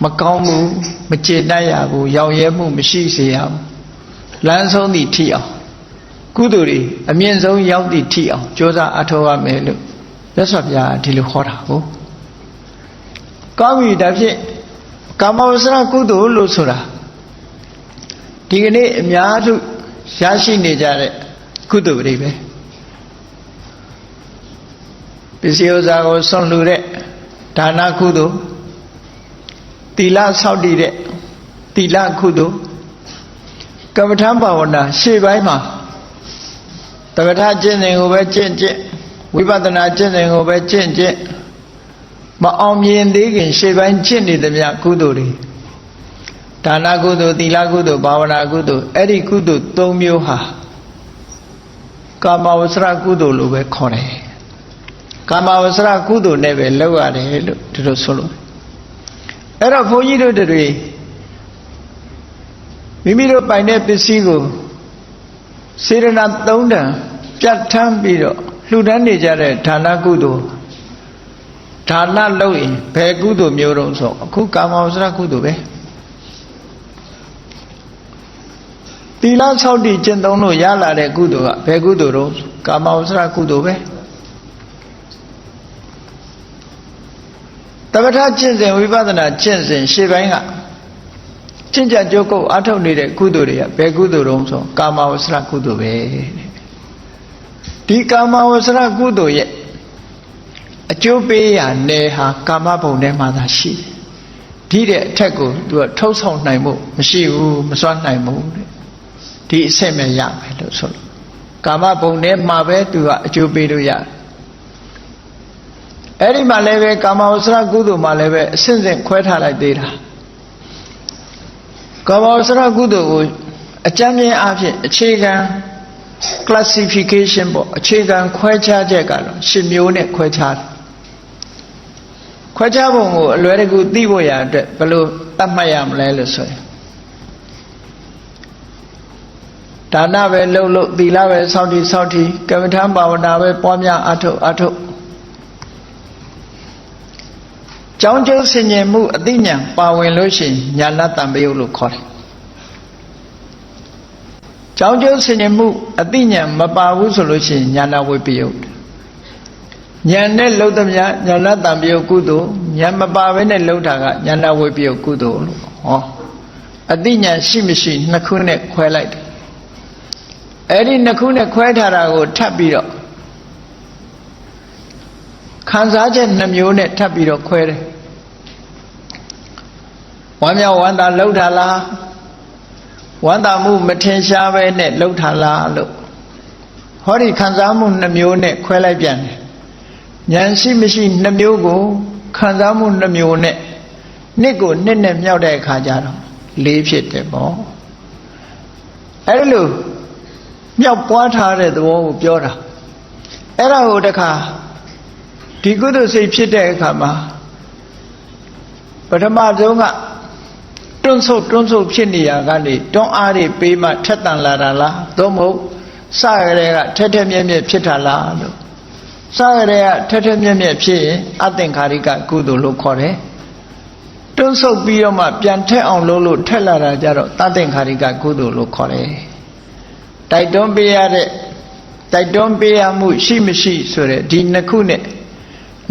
မကောင်းမှုမကျေနပ်ရဘူးရောက်ရဲမှုမရှိစေရဘူးလမ်းဆုံးသည့်ထိအောင်ကုသိုလ်တွေအမြင့်ဆုံးရောက်သည့်ထိအောင်ကြိုးစားအထောက်ရမယ်လို့မြတ်စွာဘုရားဒီလိုဟောတာဟုတ်ကောင်းပြီဒါဖြင့်ကာမဝဆရာကုသိုလ်လို့ဆိုတာဒီကနေ့အများစုရရှိနေကြတဲ့ကုသိုလ်တွေပဲပစ္စည်းဥစ္စာကိုဆွန့်လှူတဲ့ဒါနကုသိုလ်သီလဆောက်တည်တဲ့သီလကုသိုလ်ကမ္မထဘာဝနာရှေ့ပိုင်းမှာတက္ကထကျင့်စဉ်ကိုပဲကျင့်ကျင့်ဝိပဿနာကျင့်စဉ်ကိုပဲကျင့်ကျင့်မအောင်မြင်သေးခင်ရှေ့ပိုင်းကျင့်နေသမျှကုသိုလ်တွေဒါနကုသိုလ်သီလကုသိုလ်ဘာဝနာကုသိုလ်အဲ့ဒီကုသိုလ်၃မျိုးဟာကာမဝဆရာကုသိုလ်လို့ပဲခေါ်တယ်ကာမဝဆရာကုသိုလ်နဲ့ပဲလောက်ရတယ်လို့ဒီလိုဆိုလို့အဲ့တော့ဘုန်းကြီးတို့တွေမိမိတို့ပိုင်တဲ့ပစ္စည်းကိုစေရနာ၃တန်ပြတ်ထမ်းပြီးတော့လှူဒန်းနေကြတဲ့ဒါနကုသိုလ်ဒါနလုပ်ရင်ဘယ်ကုသိုလ်မျိုးတုံးဆိုအခုကာမဝဆရာကုသိုလ်ပဲသီလဆောက်တည်ကျင့်သုံးလို့ရလာတဲ့ကုသိုလ်ကဘယ်ကုသိုလ်တုံးကာမဝဆရာကုသိုလ်ပဲတက္ကထကျင့်စဉ်ဝိပဿနာကျင့်စဉ်ရှေ့ပိုင်းကကျင့်ကြံကြိုးကုပ်အားထုတ်နေတဲ့ကုသိုလ်တွေကဘယ်ကုသိုလ်တုံးဆိုကာမဝဆရာကုသိုလ်ပဲဒီကာမဝဆရာကုသိုလ်ရဲ့အကျိုးပေးရာနယ်ဟာကာမဘုံထဲမှာသာရှိတယ်ဒီတဲ့အထက်ကိုသူကထုတ်ဆောင်နိုင်မှုမရှိဘူးမစွမ်းနိုင်ဘူးဒီအဆင့်ပဲရမယ်လို့ဆိုလို့ကာမဘုံထဲမှာပဲသူကအကျိုးပေးလို့ရတယ်အဲ့ဒီမှာလည်းပဲကာမဝဆရာကုသိုလ်မှာလည်းပဲအဆင့်ဆင့်ခွဲထားလိုက်သေးတာကာမဝဆရာကုသိုလ်ကိုအကျဉ်းချင်းအဖြစ်အခြေခံ classification ပေါ့အခြေခံခွဲခြားချက်ကတော့10မျိုးနဲ့ခွဲခြားတယ်ခွဲခြားပုံကိုအလွယ်တကူသိဖို့ရအတွက်ဘယ်လိုသတ်မှတ်ရမလဲလို့ဆိုရင်ဒါနပဲလှုပ်လို့သီလပဲစောင့်တည်ကမ္မထဘာဝနာပဲပွားများအထုတ်ကြောင်းကျိုးဆင်ញင်မှုအသိဉာဏ်ပါဝင်လို့ရှိရင်ဉာဏတံပယုတ်လို့ခေါ်တယ်ကြောင်းကျိုးဆင်ញင်မှုအသိဉာဏ်မပါဘူးဆိုလို့ရှိရင်ဉာဏဝိပယုတ်ဉာဏ်နဲ့လှုပ်သမျှဉာဏတံပယုတ်ကုသိုလ်ဉာဏ်မပါဘဲနဲ့လှုပ်တာကဉာဏဝိပယုတ်ကုသိုလ်လို့ဟောအသိဉာဏ်ရှိမရှိနှစ်ခုနဲ့ခွဲလိုက်တယ်အဲ့ဒီနှစ်ခုနဲ့ခွဲထားတာကိုထပ်ပြီးတော့ခံစားချက်2မျိုးနဲ့ထပ်ပြီးတော့ခွဲတယ်ဝမ်းမြောက်ဝမ်းသာလှုပ်တာလားဝမ်းသာမှုမထင်ရှားပဲနဲ့လှုပ်တာလားလို့ဟောဒီခံစားမှု2မျိုးနဲ့ခွဲလိုက်ပြန်တယ်ဉာဏ်ရှိမရှိ2မျိုးကိုခံစားမှု2မျိုးနဲ့နှစ်ကိုနှစ်နဲ့မြောက်တဲ့အခါကျတော့4ဖြစ်တယ်ပေါ့အဲ့လိုမြောက်ပွားထားတဲ့သဘောကိုပြောတာအဲ့ဒါကိုတခါဒီကုသိုလ်စိတ်ဖြစ်တဲ့အခါမှာပထမဆုံးကတွန်းဆုပ်ဖြစ်နေရကနေတွန်းအားတွေပေးမှထက်တန်လာတာလားသို့မဟုတ်စရတဲ့ကထက်ထက်မြက်မြက်ဖြစ်တာလားလို့စရတဲ့ကထက်ထက်မြက်မြက်ဖြစ်ရင်အသင်္ခါရိကကုသိုလ်လို့ခေါ်တယ်တွန်းဆုပ်ပြီးတော့မှပြန်ထက်အောင်လုပ်လို့ထက်လာတာကြတော့သသင်္ခါရိကကုသိုလ်လို့ခေါ်တယ်တိုက်တွန်းပေးရတဲ့တိုက်တွန်းပေးရမှုရှိမရှိဆိုတဲ့ဒီနှစ်ခုနဲ့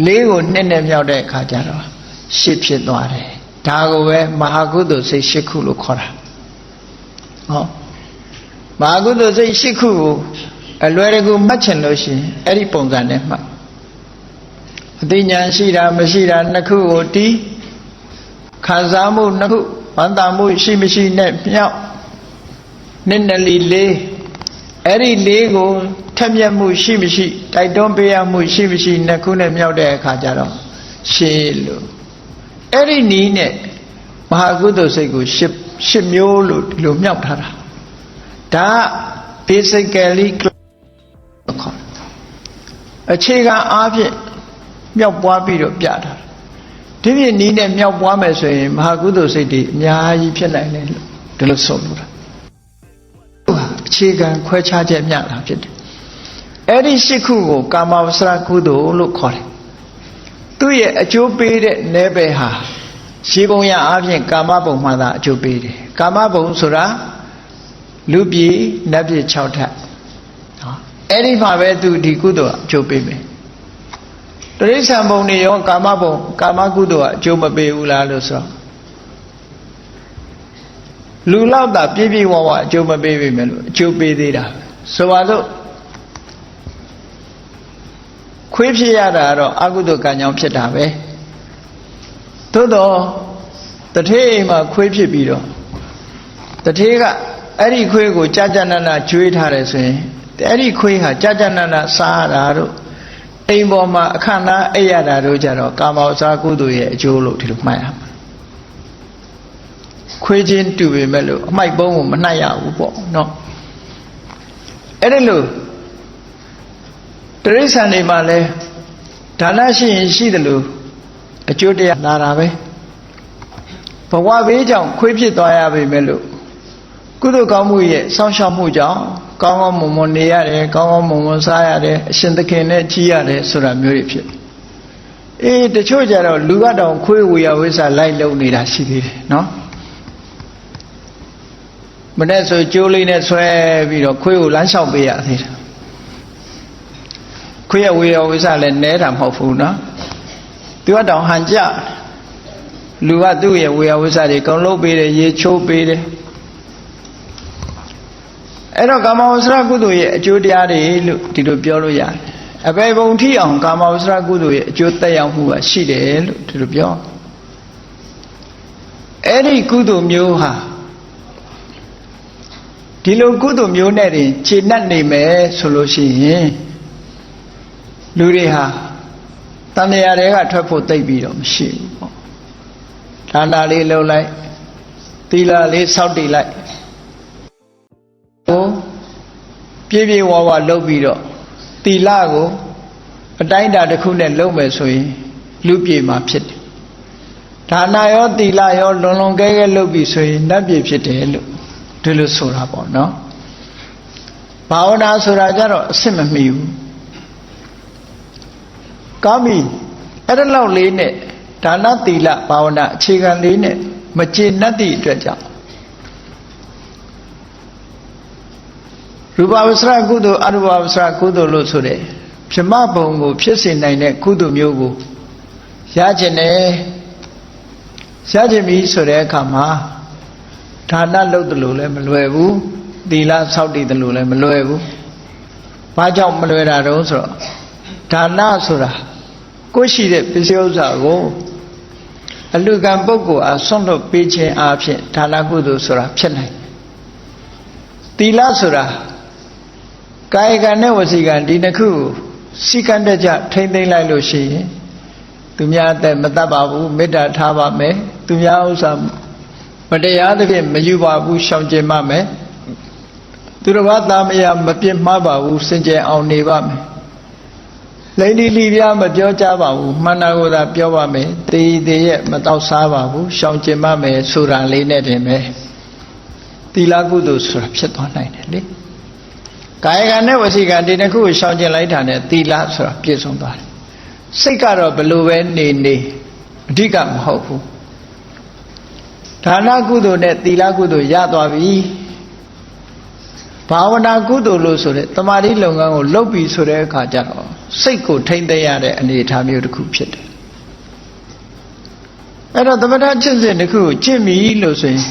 4ကိုနှစ်နဲ့မြောက်တဲ့အခါကျတော့10ဖြစ်သွားတယ်ဒါကိုပဲမဟာကုသိုလ်စိတ်10ခုလို့ခေါ်တာဟောမဟာကုသိုလ်စိတ်10ခုကိုအလွယ်တကူမှတ်ချင်လို့ရှိရင်အဲ့ဒီပုံစံနဲ့မှတ်အသိဉာဏ်ရှိတာမရှိတာနှစ်ခုကိုတီးခံစားမှုနှစ်ခုဝမ်းသာမှုရှိမရှိနဲ့မြောက်နှစ်နဲ့4အဲ့ဒီ4ကိုထက်မြက်မှုရှိမရှိတိုက်တွန်းပေးရမှုရှိမရှိနှစ်ခုနဲ့မြောက်တဲ့အခါကျတော့ရှင်းလို့အဲ့ဒီနည်းနဲ့မဟာကုသိုလ်စိတ်ကို10မျိုးလို့ဒီလိုမြောက်ထားတာဒါ basically ခေါ်အခြေခံအားဖြင့်မြောက်ပွားပြီးတော့ပြတာဒီပြည့်နည်းနဲ့မြောက်ပွားမယ်ဆိုရင်မဟာကုသိုလ်စိတ်တွေအများကြီးဖြစ်နိုင်တယ်လို့ဒီလိုဆိုလို့တာအခြေခံခွဲခြားချက်မျှတာဖြစ်တယ်အဲ့ဒီ10ခုကိုကာမဝဆရာကုသိုလ်လို့ခေါ်တယ်သူ့ရဲ့အကျိုးပေးတဲ့နယ်ပယ်ဟာ ရှိပုံရအပြင်ကာမဘုံမှသာအကျိုးပေးတယ်ကာမဘုံဆိုတာလူပြည်နတ်ပြည်6ထပ်အဲ့ဒီမှာပဲသူဒီကုသိုလ်အကျိုးပေးမယ်တိရစ္ဆာန်ဘုံတွေရောကာမဘုံကာမကုသိုလ်အကျိုးမပေးဘူးလားလို့ဆိုလူလောက်တာပြည့်ပြည့်ဝဝအကျိုးမပေးပေမဲ့လို့အကျိုးပေးသေးတာဆိုပါစို့ခွေးဖြစ်ရတာတော့အကုသိုလ်ကံကြောင့်ဖြစ်တာပဲသို့တော့တထေးအိမ်မှာခွေးဖြစ်ပြီးတော့တထေးကအဲ့ဒီခွေးကိုကြာကြာနာနာကျွေးထားတယ်ဆိုရင်အဲ့ဒီခွေးဟာကြာကြာနာနာစားရတာတို့အိမ်ပေါ်မှာအခမ်းအနားအိပ်ရတာတို့ကြတော့ကာမဝဇ္ဇကုသိုလ်ရဲ့အကျိုးလို့ဒီလိုမှတ်ရမှာခွေးချင်းတူပေမဲ့လို့အမိုက်ပုံးကိုမနှိုက်ရဘူးပေါ့နော်အဲ့ဒါလို့တိရစ္ဆာန်တွေမှာလဲဒါနရှိရင်ရှိတယ်လို့အကျိုးတရားလာတာပဲဘဝဘေးကြောင့်ခွေးဖြစ်သွားရပေမဲ့လို့ကုသိုလ်ကောင်းမှုရဲ့စောင့်ရှောက်မှုကြောင့်ကောင်းကောင်းမွန်မွန်နေရတယ်ကောင်းကောင်းမွန်မွန်စားရတယ်အရှင်သခင်နဲ့ကြီးရတယ်ဆိုတာမျိုးတွေဖြစ်အေးတချို့ကြတော့လူကတော့ခွေးဝေယဝိဆာလိုက်လုံနေတာရှိသေးတယ်နော်မနေ့ဆိုကြိုးလေးနဲ့ဆွဲပြီးတော့ခွေးကိုလမ်းလျှောက်ပေးရသေးတယ်ခွေးရဲ့ဝေယဝိဆာလည်းနဲတာမဟုတ်ဘူးနော်သူကတောင်ဟန်ကြလူကသူ့ရဲ့ဝေယဝိဆာတွေအကုန်လုံးပေးတယ်ရေချိုးပေးတယ်အဲ့တော့ကာမဝဇ္ဇကုသိုလ်ရဲ့အကျိုးတရားတွေလို့ဒီလိုပြောလို့ရတယ်အပေပုံထိအောင်ကာမဝဇ္ဇကုသိုလ်ရဲ့အကျိုးသက်ရောက်မှုကရှိတယ်လို့ဒီလိုပြောအဲ့ဒီကုသိုလ်မျိုးဟာဒီလိုကုသိုလ်မျိုးနဲ့တင်ခြေနှက်နေမယ်ဆိုလို့ရှိရင်လူတွေဟာတဏှာတွေကထွက်ဖို့သိပ်ပြီးတော့မရှိဘူးပေါ့ဒါနလေးလုပ်လိုက်သီလလေးစောင့်တည်လိုက်ကိုပြည့်ပြည့်ဝဝလုပ်ပြီးတော့သီလကိုအတိုင်းအတာတစ်ခုနဲ့လုပ်မယ်ဆိုရင်လူပြေမှာဖြစ်တယ်ဒါနရောသီလရောလွန်လွန်ကဲကဲလုပ်ပြီးဆိုရင်နတ်ပြေဖြစ်တယ်လို့ဒီလိုဆိုတာပေါ့နော်ဘာဝနာဆိုတာကြတော့အစ်မမီဘူးကောင်းပြီအဲ့ဒါလောက်လေးနဲ့ဒါနသီလဘာဝနာအခြေခံလေးနဲ့မကျေနပ်သည့်အတွက်ကြောင့်ရူပဝဆရာကုသိုလ်အရူပဝဆရာကုသိုလ်လို့ဆိုတဲ့ဗြဟ္မဘုံကိုဖြစ်စေနိုင်တဲ့ကုသိုလ်မျိုးကိုရကျင်တယ်ရကျင်ပြီဆိုတဲ့အခါမှာဒါနလုပ်တယ်လို့လည်းမလွယ်ဘူးသီလဆောက်တည်တယ်လို့လည်းမလွယ်ဘူးဘာကြောင့်မလွယ်တာတုံးဆိုတော့ဒါနဆိုတာကိုရှိတဲ့ပစ္စည်းဥစ္စာကိုအလူကံပုဂ္ဂိုလ်အားဆွန့်လွတ်ပေးခြင်းအပြင်ဒါနကုသိုလ်ဆိုတာဖြစ်နိုင်သီလဆိုတာကာယကံနဲ့ဝစီကံဒီနှစ်ခုစိကံတကြထိမ့်သိမ့်လိုက်လို့ရှိရင်သူများအသက်မတတ်ပါဘူးမေတ္တာထားပါမယ်သူများဥစ္စာမတရားသဖြင့်မယူပါဘူးရှောင်ကျဉ်ပါမယ်သူတစ်ပါးသားမယားမပြစ်မှားပါဘူးစင်ကြယ်အောင်နေပါမယ်လိန်ဒီလီပြားမပြောကြပါဘူးမှန်တာကိုသာပြောပါမယ်တေးသေးရဲ့မတော့စားပါဘူးရှောင်ကျဉ်ပါမယ်ဆိုတာလေးနဲ့တင်ပဲသီလကုသိုလ်ဆိုတာဖြစ်သွားနိုင်တယ်လေကာယကံနဲ့ဝစီကံဒီတစ်ခုကိုရှောင်ကျဉ်လိုက်တာနဲ့သီလဆိုတာပြည့်စုံသွားတယ်စိတ်ကတော့ဘယ်လိုပဲနေအဓိကမဟုတ်ဘူးဒါနကုသိုလ်နဲ့သီလကုသိုလ်ရသွားပြီဘာဝနာကုသိုလ်လို့ဆိုတဲ့တမာတိလုပ်ငန်းကိုလုပ်ပြီဆိုတဲ့အခါကျတော့စိတ်ကိုထိမ့်သိရတဲ့အနေအထားမျိုးတစ်ခုဖြစ်တယ်အဲ့တော့သမထကျင့်စဉ်တစ်ခုကိုကျင့်ပြီလို့ဆိုရင်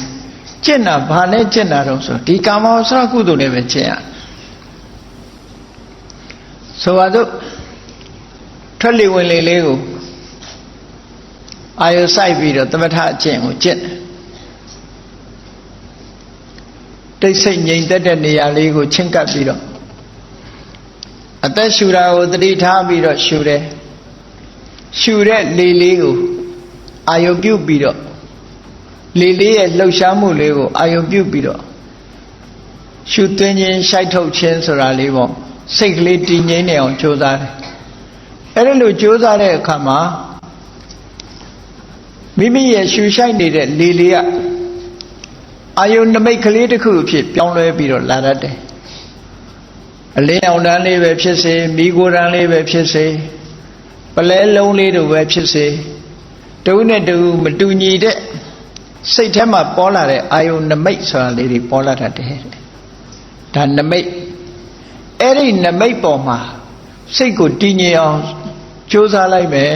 ကျင့်တာဘာလဲကျင့်တာတော့ဆိုဒီကာမဝဆရာကုသိုလ်နဲ့ပဲကျင့်ရဆိုပါတော့ထွက်လေဝင်လေလေးကိုအာယုစိုက်ပြီးတော့သမထအကျင့်ကိုကျင့်တိတ်ဆိတ်ငြိမ်သက်တဲ့နေရာလေးကိုချင်းကပ်ပြီးတော့အသက်ရှူတာကိုသတိထားပြီးတော့ရှူတယ်ရှူတဲ့လေလေးကိုအာယုပြုတ်ပြီးတော့လေလေးရဲ့လှုပ်ရှားမှုလေးကိုအာယုပြုတ်ပြီးတော့ရှူသွင်းခြင်းရှိုက်ထုတ်ခြင်းဆိုတာလေးပေါ့စိတ်ကလေးတည်ငြိမ်နေအောင်ကြိုးစားတယ်အဲ့ဒါလို့ကြိုးစားတဲ့အခါမှာမိမိရဲ့ရှူရှိုက်နေတဲ့လေလေးကအာယုနမိတ်ကလေးတစ်ခုအဖြစ်ပြောင်းလဲပြီးတော့လာတတ်တယ်အလင်းအောင်တန်းလေးပဲဖြစ်စေမိကိုယ်တန်းလေးပဲဖြစ်စေပလဲလုံးလေးတို့ပဲဖြစ်စေ တူနဲ့တူမတူညီတဲ့စိတ်ထဲမှာပေါ်လာတဲ့အာယုန်နမိတ်ဆိုတာလေးတွေပေါ်လာတတ်တယ်ဒါနမိတ်အဲ့ဒီနမိတ်ပေါ်မှာစိတ်ကိုတည်ငြိမ်အောင်ကြိုးစားလိုက်မယ်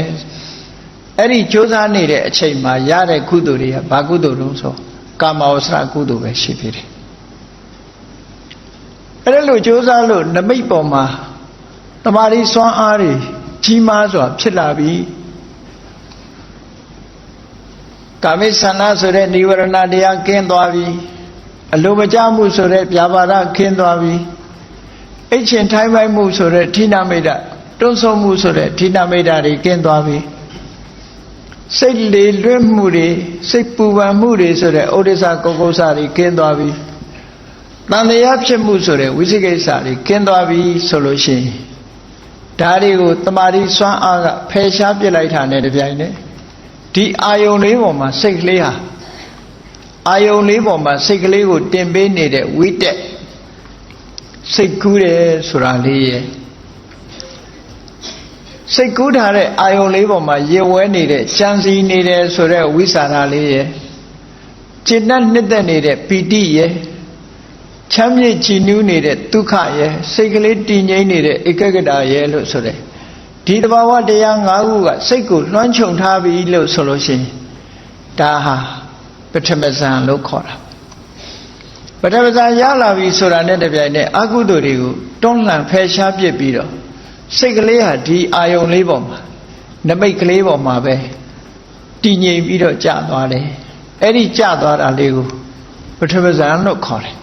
အဲ့ဒီကြိုးစားနေတဲ့အချိန်မှာရတဲ့ကုသိုလ်တွေကဘာကုသိုလ်တုံးဆိုကာမဝဆရာကုသိုလ်ပဲရှိသေးတယ်အဲ့လိုကြိုးစားလို့နမိတ်ပေါ်မှာတမာရီစွမ်းအားတွေကြီးမားစွာဖြစ်လာပြီကာမိဆန္ဒဆိုတဲ့និဝရဏတရားကင်းသွားပြီအလိုမကျမှုဆိုတဲ့ပြာပါဒကင်းသွားပြီအိတ်ချင်ထိုင်းပိုက်မှုဆိုတဲ့ဌိနမိတ်တွန်းဆုံးမှုဆိုတဲ့ဌိနမိတ်တွေကင်းသွားပြီစိတ်လေလွတ်မှုတွေစိတ်ပူပန်မှုတွေဆိုတဲ့ဩဒိစ္စကုက္ကုဆာတွေကင်းသွားပြီတန်တရားဖြစ်မှုဆိုတဲ့ဝိသိကိစ္စတွေကင်းသွားပြီဆိုလို့ရှိရင်ဒါတွေကိုတမာတိစွမ်းအားကဖယ်ရှားပြစ်လိုက်တာနဲ့တပြိုင်နက်ဒီအာယုန်လေးပေါ်မှာစိတ်ကလေးဟာအာယုန်လေးပေါ်မှာစိတ်ကလေးကိုတင်ပေးနေတဲ့ဝိတက်စိတ်ကူးတယ်ဆိုတာလေးရဲ့စိတ်ကူးထားတဲ့အာယုန်လေးပေါ်မှာရေဝဲနေတဲ့ရှမ်းစီနေတဲ့ဆိုတဲ့ဝိသရာလေးရဲ့จิตနဲ့နှစ်သက်နေတဲ့ပီတိရဲ့ချမ်းမြေ့ကြည်နူးနေတဲ့ဒုက္ခရဲ့စိတ်ကလေးတည်ငြိမ်နေတဲ့ဧကဂတရဲ့လို့ဆိုတဲ့ဒီတဘာဝတရား၅ခုကစိတ်ကိုလွှမ်းခြုံထားပြီလို့ဆိုလို့ရှိရင်ဒါဟာပထမဇန်လို့ခေါ်တာပထမဇန်ရလာပြီဆိုတာနဲ့တပြိုင်နက်အကုသိုလ်တွေကိုတွန်းလှန်ဖယ်ရှားပစ်ပြီးတော့စိတ်ကလေးဟာဒီအာယုန်လေးပေါ်မှာနမိတ်ကလေးပေါ်မှာပဲတည်ငြိမ်ပြီးတော့ကြာသွားတယ်အဲ့ဒီကြာသွားတာလေးကိုပထမဇန်လို့ခေါ်တယ်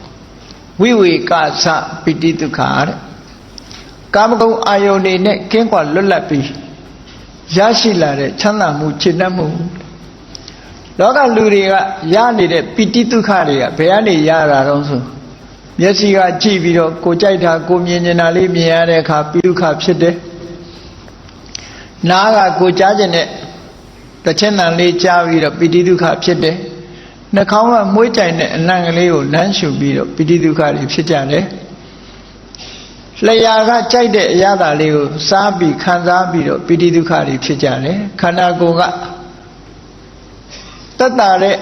ဝိဝေကသပိတိဒုက္ခတဲ့ကာမဂုဏ်အာယုန်တွေနဲ့ကင်းကွာလွတ်လပ်ပြီးရရှိလာတဲ့ချမ်းသာမှုခြေနှက်မှုလောကလူတွေကရနေတဲ့ပိတိဒုက္ခတွေကဘယ်ကနေရတာတော့ဆိုမျက်စိကကြည့်ပြီးတော့ကိုကြိုက်တာကိုမြင်နေတာလေးမြင်ရတဲ့အခါပိဒုက္ခဖြစ်တယ်နားကကိုကြားကျင်တဲ့တခြင်းတန်လေးကြားပြီးတော့ပိတိဒုက္ခဖြစ်တယ်နှာခေါင်းကမွှေးကြိုင်တဲ့အနံ့ကလေးကိုလမ်းရှုပြီးတော့ပိဋိဒုက္ခတွေဖြစ်ကြတယ်လျှာကကြိုက်တဲ့အရာသာလေးကိုစားပြီးခံစားပြီးတော့ပိဋိဒုက္ခတွေဖြစ်ကြတယ်ခန္ဓာကိုယ်ကတတ်တာတဲ့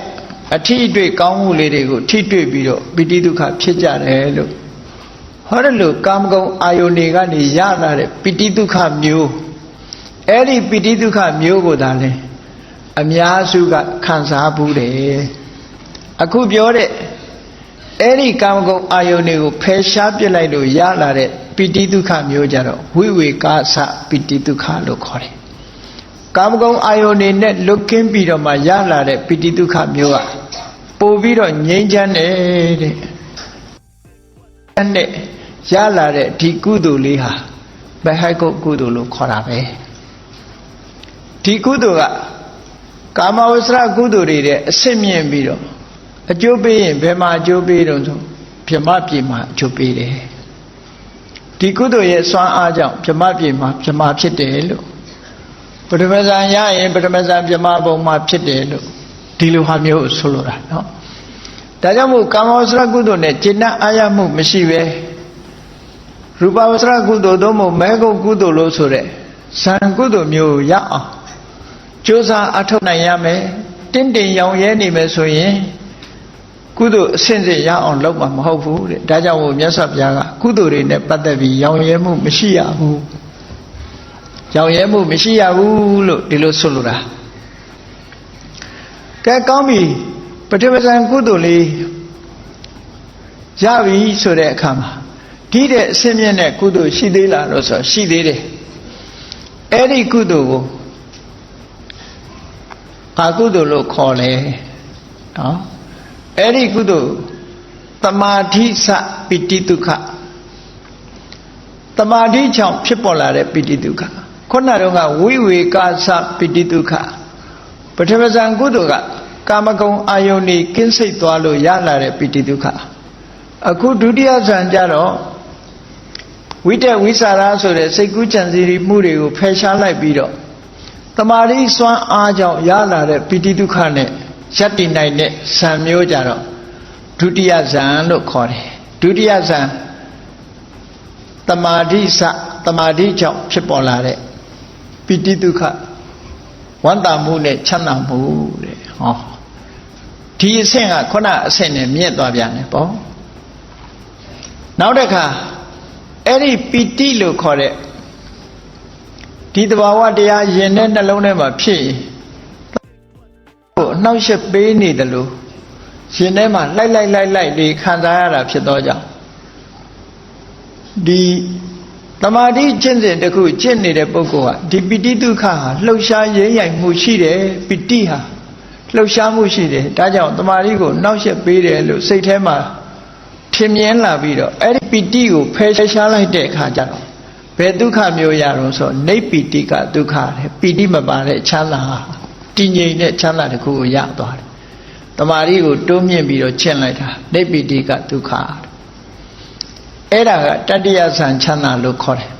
အထီးအတွေ့ကောင်းမှုလေးတွေကိုထိတွေ့ပြီးတော့ပိဋိဒုက္ခဖြစ်ကြတယ်လို့ဟောတယ်လို့ကာမဂုဏ်အာယုန်တွေကနေရလာတဲ့ပိဋိဒုက္ခမျိုးအဲ့ဒီပိဋိဒုက္ခမျိုးကိုသာလဲအများစုကခံစားဘူးတယ်အခုပြောတဲ့အဲ့ဒီကာမဂုဏ်အာယုန်တွေကိုဖယ်ရှားပြစ်လိုက်လို့ရလာတဲ့ပိဋိဒုက္ခမျိုးကြတော့ဝိဝေကသပိဋိဒုက္ခလို့ခေါ်တယ်ကာမဂုဏ်အာယုန်တွေနဲ့လွတ်ကင်းပြီးတော့မှရလာတဲ့ပိဋိဒုက္ခမျိုးကပို့ပြီးတော့ငြိမ်းချမ်းတယ်တဲ့အဲ့နဲ့ရလာတဲ့ဒီကုသိုလ်လေးဟာဘဟိုက်ကုသိုလ်လို့ခေါ်တာပဲဒီကုသိုလ်ကကာမဝဆရာကုသိုလ်တွေတဲ့အစစ်မြင့်ပြီးတော့အကျိုးပေးရင်ဘယ်မှာအကျိုးပေးတော့ဆိုဗြဟ္မပြည်မှာအကျိုးပေးတယ်ဒီကုသိုလ်ရဲ့စွမ်းအားကြောင့်ဗြဟ္မပြည်မှာဗြဟ္မဖြစ်တယ်လို့ပထမဇန်ရရင်ပထမဇန်ဗြဟ္မဘုံမှာဖြစ်တယ်လို့ဒီလိုဟာမျိုးဆိုလိုတာเนาะဒါကြောင့်မို့ကာမဝဆရာကုသိုလ်နဲ့จิตအာရမှုမရှိပဲရူပဝဆရာကုသိုလ်တို့မို့မဲဂုတ်ကုသိုလ်လို့ဆိုတဲ့ဇန်ကုသိုလ်မျိုးရအောင်ကြိုးစားအထောက်နိုင်ရမယ်တင်းတင်ရောင်ရဲနေမယ်ဆိုရင်ကုသိုလ်အစဉ်စဉ်ရအောင်လုပ်မှာမဟုတ်ဘူးတဲ့ဒါကြောင့်မို့မြတ်စွာဘုရားကကုသိုလ်တွေနဲ့ပတ်သက်ပြီးရောင်ရဲမှုမရှိရဘူးရောင်ရဲမှုမရှိရဘူးလို့ဒီလိုဆိုလိုတာကဲကောင်းပြီပထမဇန်ကုသိုလ်လေးရပြီဆိုတဲ့အခါမှာဒီတဲ့အစဉ်မြင့်တဲ့ကုသိုလ်ရှိသေးလားလို့ဆိုရှိသေးတယ်အဲ့ဒီကုသိုလ်ကိုအာကုသိုလ်လို့ခေါ်လဲနော်အဲ့ဒီကုသိုလ်တမာတိစပိဋိဒုက္ခတမာတိကြောင့်ဖြစ်ပေါ်လာတဲ့ပိဋိဒုက္ခခုနကတော့ဝိဝေကသပိဋိဒုက္ခပထမဇန်ကုသိုလ်ကကာမဂုဏ်အာယုန်ကြီးကင်းစိတ်သွားလို့ရလာတဲ့ပိဋိဒုက္ခအခုဒုတိယဇန်ကြတော့ဝိတက်ဝိสารဆိုတဲ့စိတ်ကူးကြံစည်မှုတွေကိုဖယ်ရှားလိုက်ပြီးတော့တမာတိစွမ်းအားကြောင့်ရလာတဲ့ပိဋိဒုက္ခနဲ့ရပ်တည်နိုင်တဲ့ဇန်မျိုးကြတော့ဒုတိယဇန်လို့ခေါ်တယ်ဒုတိယဇန်တမာတိကြောင့်ဖြစ်ပေါ်လာတဲ့ပိဋိဒုက္ခ ဝန္တာမှုနဲ့ချမ်းသာမှုတဲ့ဟောဒီအဆင့်ကခုနအဆင့်နဲ့မြင့်သွားပြန်တယ်ပေါ့နောက်တစ်ခါအဲ့ဒီပီတိလို့ခေါ်တဲ့ဒီသဘာဝတရားရင်တဲ့နှလုံးထဲမှာဖြစ်ရင်ကိုအနှောက်အယှက်ပေးနေတယ်လို့ရင်ထဲမှာလိုက်ဒီခံစားရတာဖြစ်တော့ကြောင့်ဒီတမာတိကျင့်စဉ်တစ်ခုကျင့်နေတဲ့ပုဂ္ဂိုလ်ဟာဒီပီတိဒုက္ခဟာလှုပ်ရှားရဲရိုင်မှုရှိတယ်ပီတိဟာလှုပ်ရှားမှုရှိတယ်ဒါကြောင့်တမာတိကိုနှောက်ယှက်ပေးတယ်လို့စိတ်ထဲမှာထင်မြင်လာပြီးတော့အဲ့ဒီပီတိကိုဖယ်ရှားလိုက်တဲ့အခါကျတော့ဘယ်ဒုက္ခမျိုးရတော့ဆိုနေပီတိကဒုက္ခတဲ့ပီတိမပါတဲ့ချမ်းသာတည်ငြိမ်တဲ့ချမ်းသာတစ်ခုကိုရသွားတယ်တမာတိကိုတိုးမြင့်ပြီးတော့ကျင့်လိုက်တာနေပီတိကဒုက္ခအဲ့ဒါကတတ္တိယဆံချမ်းသာလို့ခေါ်တယ်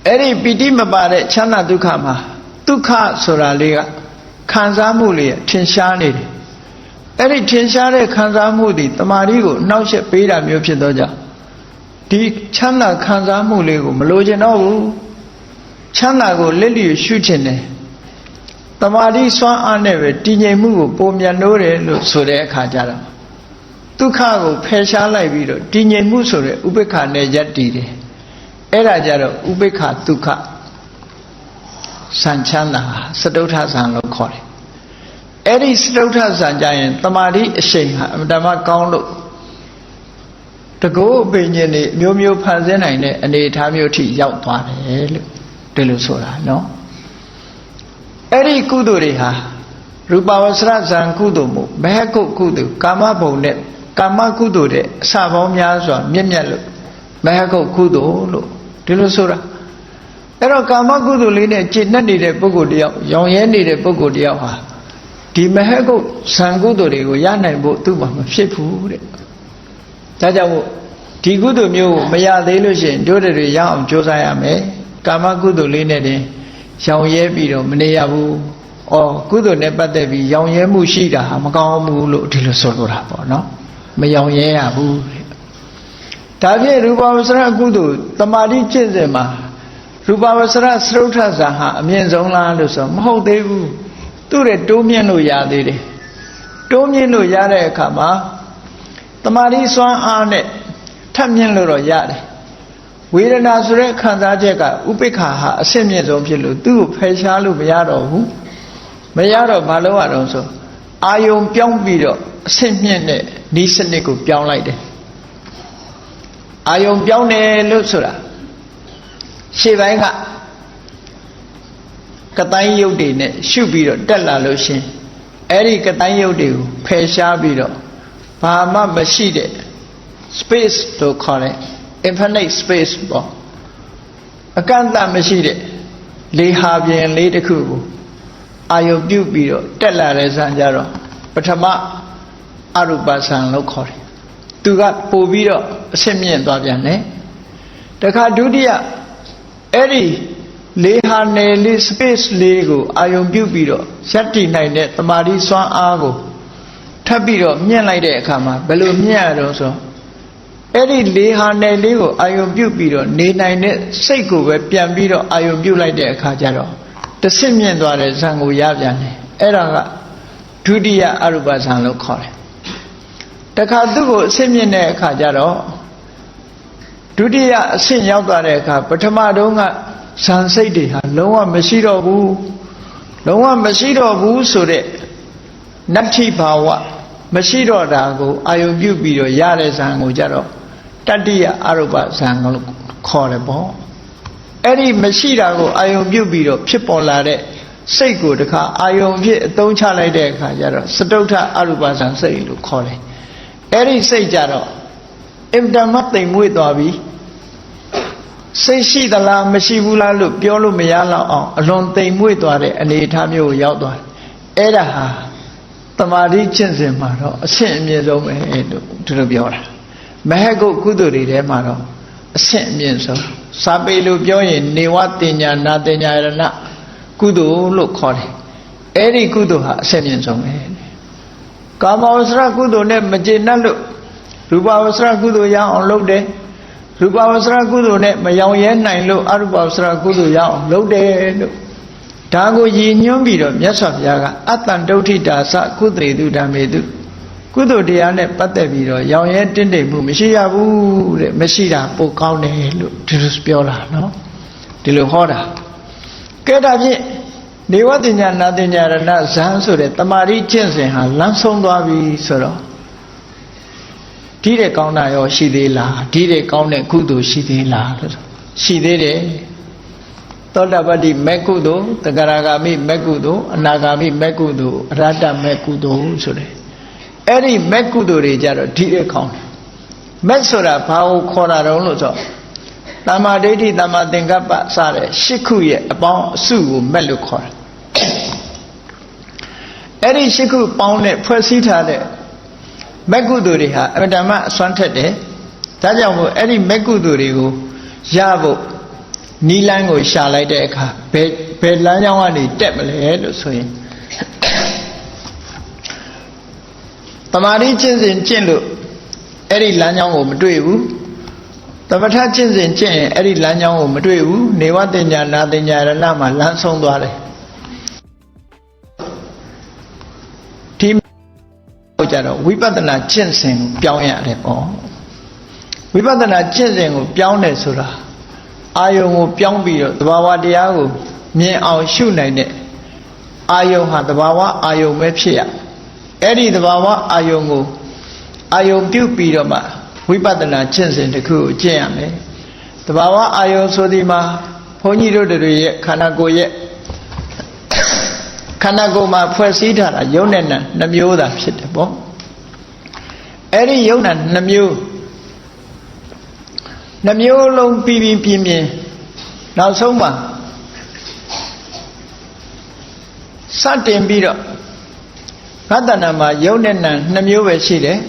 အဲ့ဒီပီတိမပါတဲ့ချမ်းသာဒုက္ခမှာဒုက္ခဆိုတာလေးကခံစားမှုလေးထင်ရှားနေတယ်အဲ့ဒီထင်ရှားတဲ့ခံစားမှုသည်တမာတိကိုနှောက်ယှက်ပေးတာမျိုးဖြစ်တော့ကြောင့်ဒီချမ်းသာခံစားမှုလေးကိုမလိုချင်တော့ဘူးချမ်းသာကိုလက်လျူရှုချင်တယ်တမာတိစွမ်းအားနဲ့ပဲတည်ငြိမ်မှုကိုပုံမြန်လို့တယ်လို့ဆိုတဲ့အခါကျတော့ဒုက္ခကိုဖယ်ရှားလိုက်ပြီးတော့တည်ငြိမ်မှုဆိုတဲ့ဥပေက္ခနဲ့ယက်တည်တယ်အဲ့ဒါကြတော့ဥပေက္ခဒုက္ခဆံချမ်းသာစတုထဆံလို့ခေါ်တယ်အဲ့ဒီစတုထဆံကြရင်တမာတိအရှိန်ဟာအမှန်တမ်းကောင်းလို့တကောအပင်ရှင်တွေမျိုးမျိုးဖန်ဆင်းနိုင်တဲ့အနေအထားမျိုးထိရောက်သွားတယ်လို့ဒီလိုဆိုတာနော်အဲ့ဒီကုသိုလ်တွေဟာရူပဝဆရဇံကုသိုလ်မို့မဟကုကုသိုလ်ကာမဘုံနဲ့ကာမကုသိုလ်တဲ့အစပေါင်းများစွာမြင့်မြတ်လို့မဟကုကုသိုလ်လို့ဒီလိုဆိုတာအဲ့တော့ကာမကုသိုလ်လေးနဲ့ကျင့်တတ်နေတဲ့ပုဂ္ဂိုလ်တယောက်ရောင်ရဲနေတဲ့ပုဂ္ဂိုလ်တယောက်ဟာဒီမဟကုဇံကုသိုလ်တွေကိုရနိုင်ဖို့သူ့မှာမဖြစ်ဘူးတဲ့ဒါကြောင့်မို့ဒီကုသိုလ်မျိုးကိုမရသေးလို့ရှိရင်တို့တွေရအောင်ကြိုးစားရမယ်ကာမကုသိုလ်လေးနဲ့တင်ရောင်ရဲပြီးတော့မနေရဘူးဩကုသိုလ်နဲ့ပတ်သက်ပြီးရောင်ရဲမှုရှိတာဟာမကောင်းဘူးလို့ဒီလိုဆိုလိုတာပေါ့နော်မရောင်ရဲရဘူးဒါဖြင့်ရူပဝဆရကုသိုလ်တမာတိကျင့်စဉ်မှာရူပဝဆရစရုထဇာဟာအမြင့်ဆုံးလားလို့ဆိုမဟုတ်သေးဘူးသူ့ရဲ့တိုးမြင့်လို့ရသေးတယ်တိုးမြင့်လို့ရတဲ့အခါမှာတမာတိစွမ်းအားနဲ့ထပ်မြင့်လို့တော့ရတယ်ဝေဒနာဆိုတဲ့ခံစားချက်ကဥပိ္ပခာဟာအဆင့်မြင့်ဆုံးဖြစ်လို့သူ့ကိုဖယ်ရှားလို့မရတော့ဘူးမရတော့ဘာလို့ရတော့ဆိုအာယုံပြောင်းပြီးတော့အဆင့်မြင့်တဲ့ဤစနစ်ကိုပြောင်းလိုက်တယ်အာယုံပြောင်းတယ်လို့ဆိုတာရှေ့ပိုင်းကကတိုင်းရုပ်တွေနဲ့ရှုပြီးတော့တက်လာလို့ရှင်အဲ့ဒီကတိုင်းရုပ်တွေကိုဖယ်ရှားပြီးတော့ဘာမှမရှိတဲ့ space လို့ခေါ်တယ် infinite space ပေါ့အကန့်အသတ်မရှိတဲ့လေဟာပြင်လေးတစ်ခုကိုအာယုပြုပြီးတော့တက်လာတဲ့ဇာတ်ကြတော့ပထမအရူပဇာတ်လို့ခေါ်တယ်သူကပို့ပြီးတော့အဆင့်မြင့်သွားပြန်တယ်တခါဒုတိယအဲ့ဒီလေဟာနယ်လေး space လေးကိုအာယုပြုပြီးတော့ရပ်တည်နိုင်တဲ့တမာတိစွမ်းအားကိုထပ်ပြီးတော့မြင့်လိုက်တဲ့အခါမှာဘယ်လိုမြင့်ရတော့ဆိုအဲ့ဒီလေဟာနယ်လေးကိုအာယုပြုပြီးတော့နေနိုင်တဲ့စိတ်ကိုပဲပြန်ပြီးတော့အာယုပြုလိုက်တဲ့အခါကျတော့တဆင့်မြင့်သွားတဲ့ဇံကိုရပြန်တယ်အဲ့ဒါကဒုတိယအရူပဇံလို့ခေါ်တယ်တခါသူ့ကိုအဆင့်မြင့်တဲ့အခါကျတော့ဒုတိယအဆင့်ရောက်သွားတဲ့အခါပထမတုန်းကဇံစိတ်တွေဟာလုံးဝမရှိတော့ဘူးလုံးဝမရှိတော့ဘူးဆိုတဲ့နတ္ထိဘာဝမရှိတော့တာကိုအာယုပြုပြီးတော့ရတဲ့ဇံကိုကြတော့တတ္တိယအရူပဇံလို့ခေါ်တယ်ပေါ့အဲ့ဒီမရှိတာကိုအာယုပြုပြီးတော့ဖြစ်ပေါ်လာတဲ့စိတ်ကိုတခါအာယုဖြစ်အသုံးချလိုက်တဲ့အခါကျတော့စတုထအရူပဇံစိတ်လို့ခေါ်တယ်အဲ့ဒီစိတ်ကြတော့အင်တမတ်သိမ်မွေ့သွားပြီစိတ်ရှိသလားမရှိဘူးလားလို့ပြောလို့မရတော့အောင်အလွန်သိမ်မွေ့သွားတဲ့အနေအထားမျိုးကိုရောက်သွားတယ်အဲ့ဒါဟာတမာတိကျင့်စဉ်မှာတော့အဆင့်အမြင့်ဆုံးပဲလို့သူတို့ပြောတာမဟကုကုသိုလ်တွေထဲမှာတော့အဆင့်အမြင့်ဆုံးစာပေလို့ပြောရင်နေဝတင်ညာနာတင်ညာရဏကုသိုလ်လို့ခေါ်တယ်အဲ့ဒီကုသိုလ်ဟာအဆင့်အမြင့်ဆုံးပဲကာမဝဆရကုသိုလ်နဲ့မကျေနပ်လို့ရူပဝဆရကုသိုလ်ရအောင်လုပ်တယ်ရူပဝဆရကုသိုလ်နဲ့မယောင်ရဲနိုင်လို့အရူပဝဆရကုသိုလ်ရအောင်လုပ်တယ်လို့ ဒါကိုရည်ညွှန်းပြီးတော့မြတ်စွာဘုရားကအတ္တန်ဒုဋ္ဌိတာသကုသေတုဓမ္မေတုကုသိုလ်တရားနဲ့ပတ်သက်ပြီးတော့ရောင်ရဲတင့်တယ်မှုမရှိရဘူးတဲ့မရှိတာပိုကောင်းတယ်လို့ဒီလိုပြောတာနော်ဒီလိုဟောတာကဲဒါဖြင့်နေဝတ္တညာနာတညာရဏဇံဆိုတဲ့တမာရိကျင့်စဉ်ဟာလမ်းဆုံးသွားပြီဆိုတော့ဒီတဲ့ကောင်းတာရောရှိသေးလားဒီတဲ့ကောင်းတဲ့ကုသိုလ်ရှိသေးလားလို့ရှိသေးတယ်သောတာပတ္တိမေကုသိုလ်တဂရဂါမိမေကုသိုလ်အနာဂါမိမေကုသိုလ်အရဟတမေကုသိုလ်ဆိုတဲ့အဲ့ဒီမေကုသိုလ်တွေကြတော့ဒီတဲ့ကောင်းတယ်မက်ဆိုတာဘာကိုခေါ်တာတုံးလို့ဆိုတမ္မာဒိဋ္ဌိတမ္မာသင်္ကပ္ပစတဲ့ရှစ်ခုရဲ့အပေါင်းအစုကိုမက်လို့ခေါ်တယ်အဲ့ဒီရှစ်ခုပေါင်းတဲ့ဖွဲ့စည်းထားတဲ့မက်ကုသိုလ်တွေဟာအမှန်တမ်းအစွမ်းထက်တယ်ဒါကြောင့်မို့အဲ့ဒီမက်ကုသိုလ်တွေကိုရဖို့နီးလန်းကိုရှာလိုက်တဲ့အခါဘယ်လမ်းကြောင်းကနေတက်မလဲလို့ဆိုရင်တမာတိကျင့်စဉ်ကျင့်လို့အဲ့ဒီလမ်းကြောင်းကိုမတွေ့ဘူးသမထကျင့်စဉ်ကျင့်ရင်အဲ့ဒီလမ်းကြောင်းကိုမတွေ့ဘူးနေဝတ္တညာနာတညာရဏမှာလမ်းဆုံးသွားတယ်ဒီကြတော့ဝိပဿနာကျင့်စဉ်ကိုပြောင်းရတယ်ပေါ့ဝိပဿနာကျင့်စဉ်ကိုပြောင်းတယ်ဆိုတာအာယုံကိုပြောင်းပြီးတော့သဘာဝတရားကိုမြင်အောင်ရှုနိုင်တဲ့အာယုံဟာသဘာဝအာယုံပဲဖြစ်ရအဲ့ဒီသဘာဝအာယုံကိုအာယုံပြုတ်ပြီးတော့မှဝိပဿနာကျင့်စဉ်တစ်ခုကိုကျင့်ရမယ်သဘာဝအာယုံဆိုဒီမှာဘုန်းကြီးတို့တွေရဲ့ခန္ဓာကိုယ်ရဲ့ခန္ဓာကိုယ်မှာဖွဲ့စည်းထားတာယုံနဲ့နံနှမျိုးသာဖြစ်တယ်ပေါ့အဲ့ဒီယုံနဲ့နှမျိုးနှမျိုးလုံးပြီးပြင်းနောက်ဆုံးမှာစတင်ပြီးတော့ငါတဏ္ဍာမှာယုံနဲ့နံနှမျိုးပဲရှိတယ်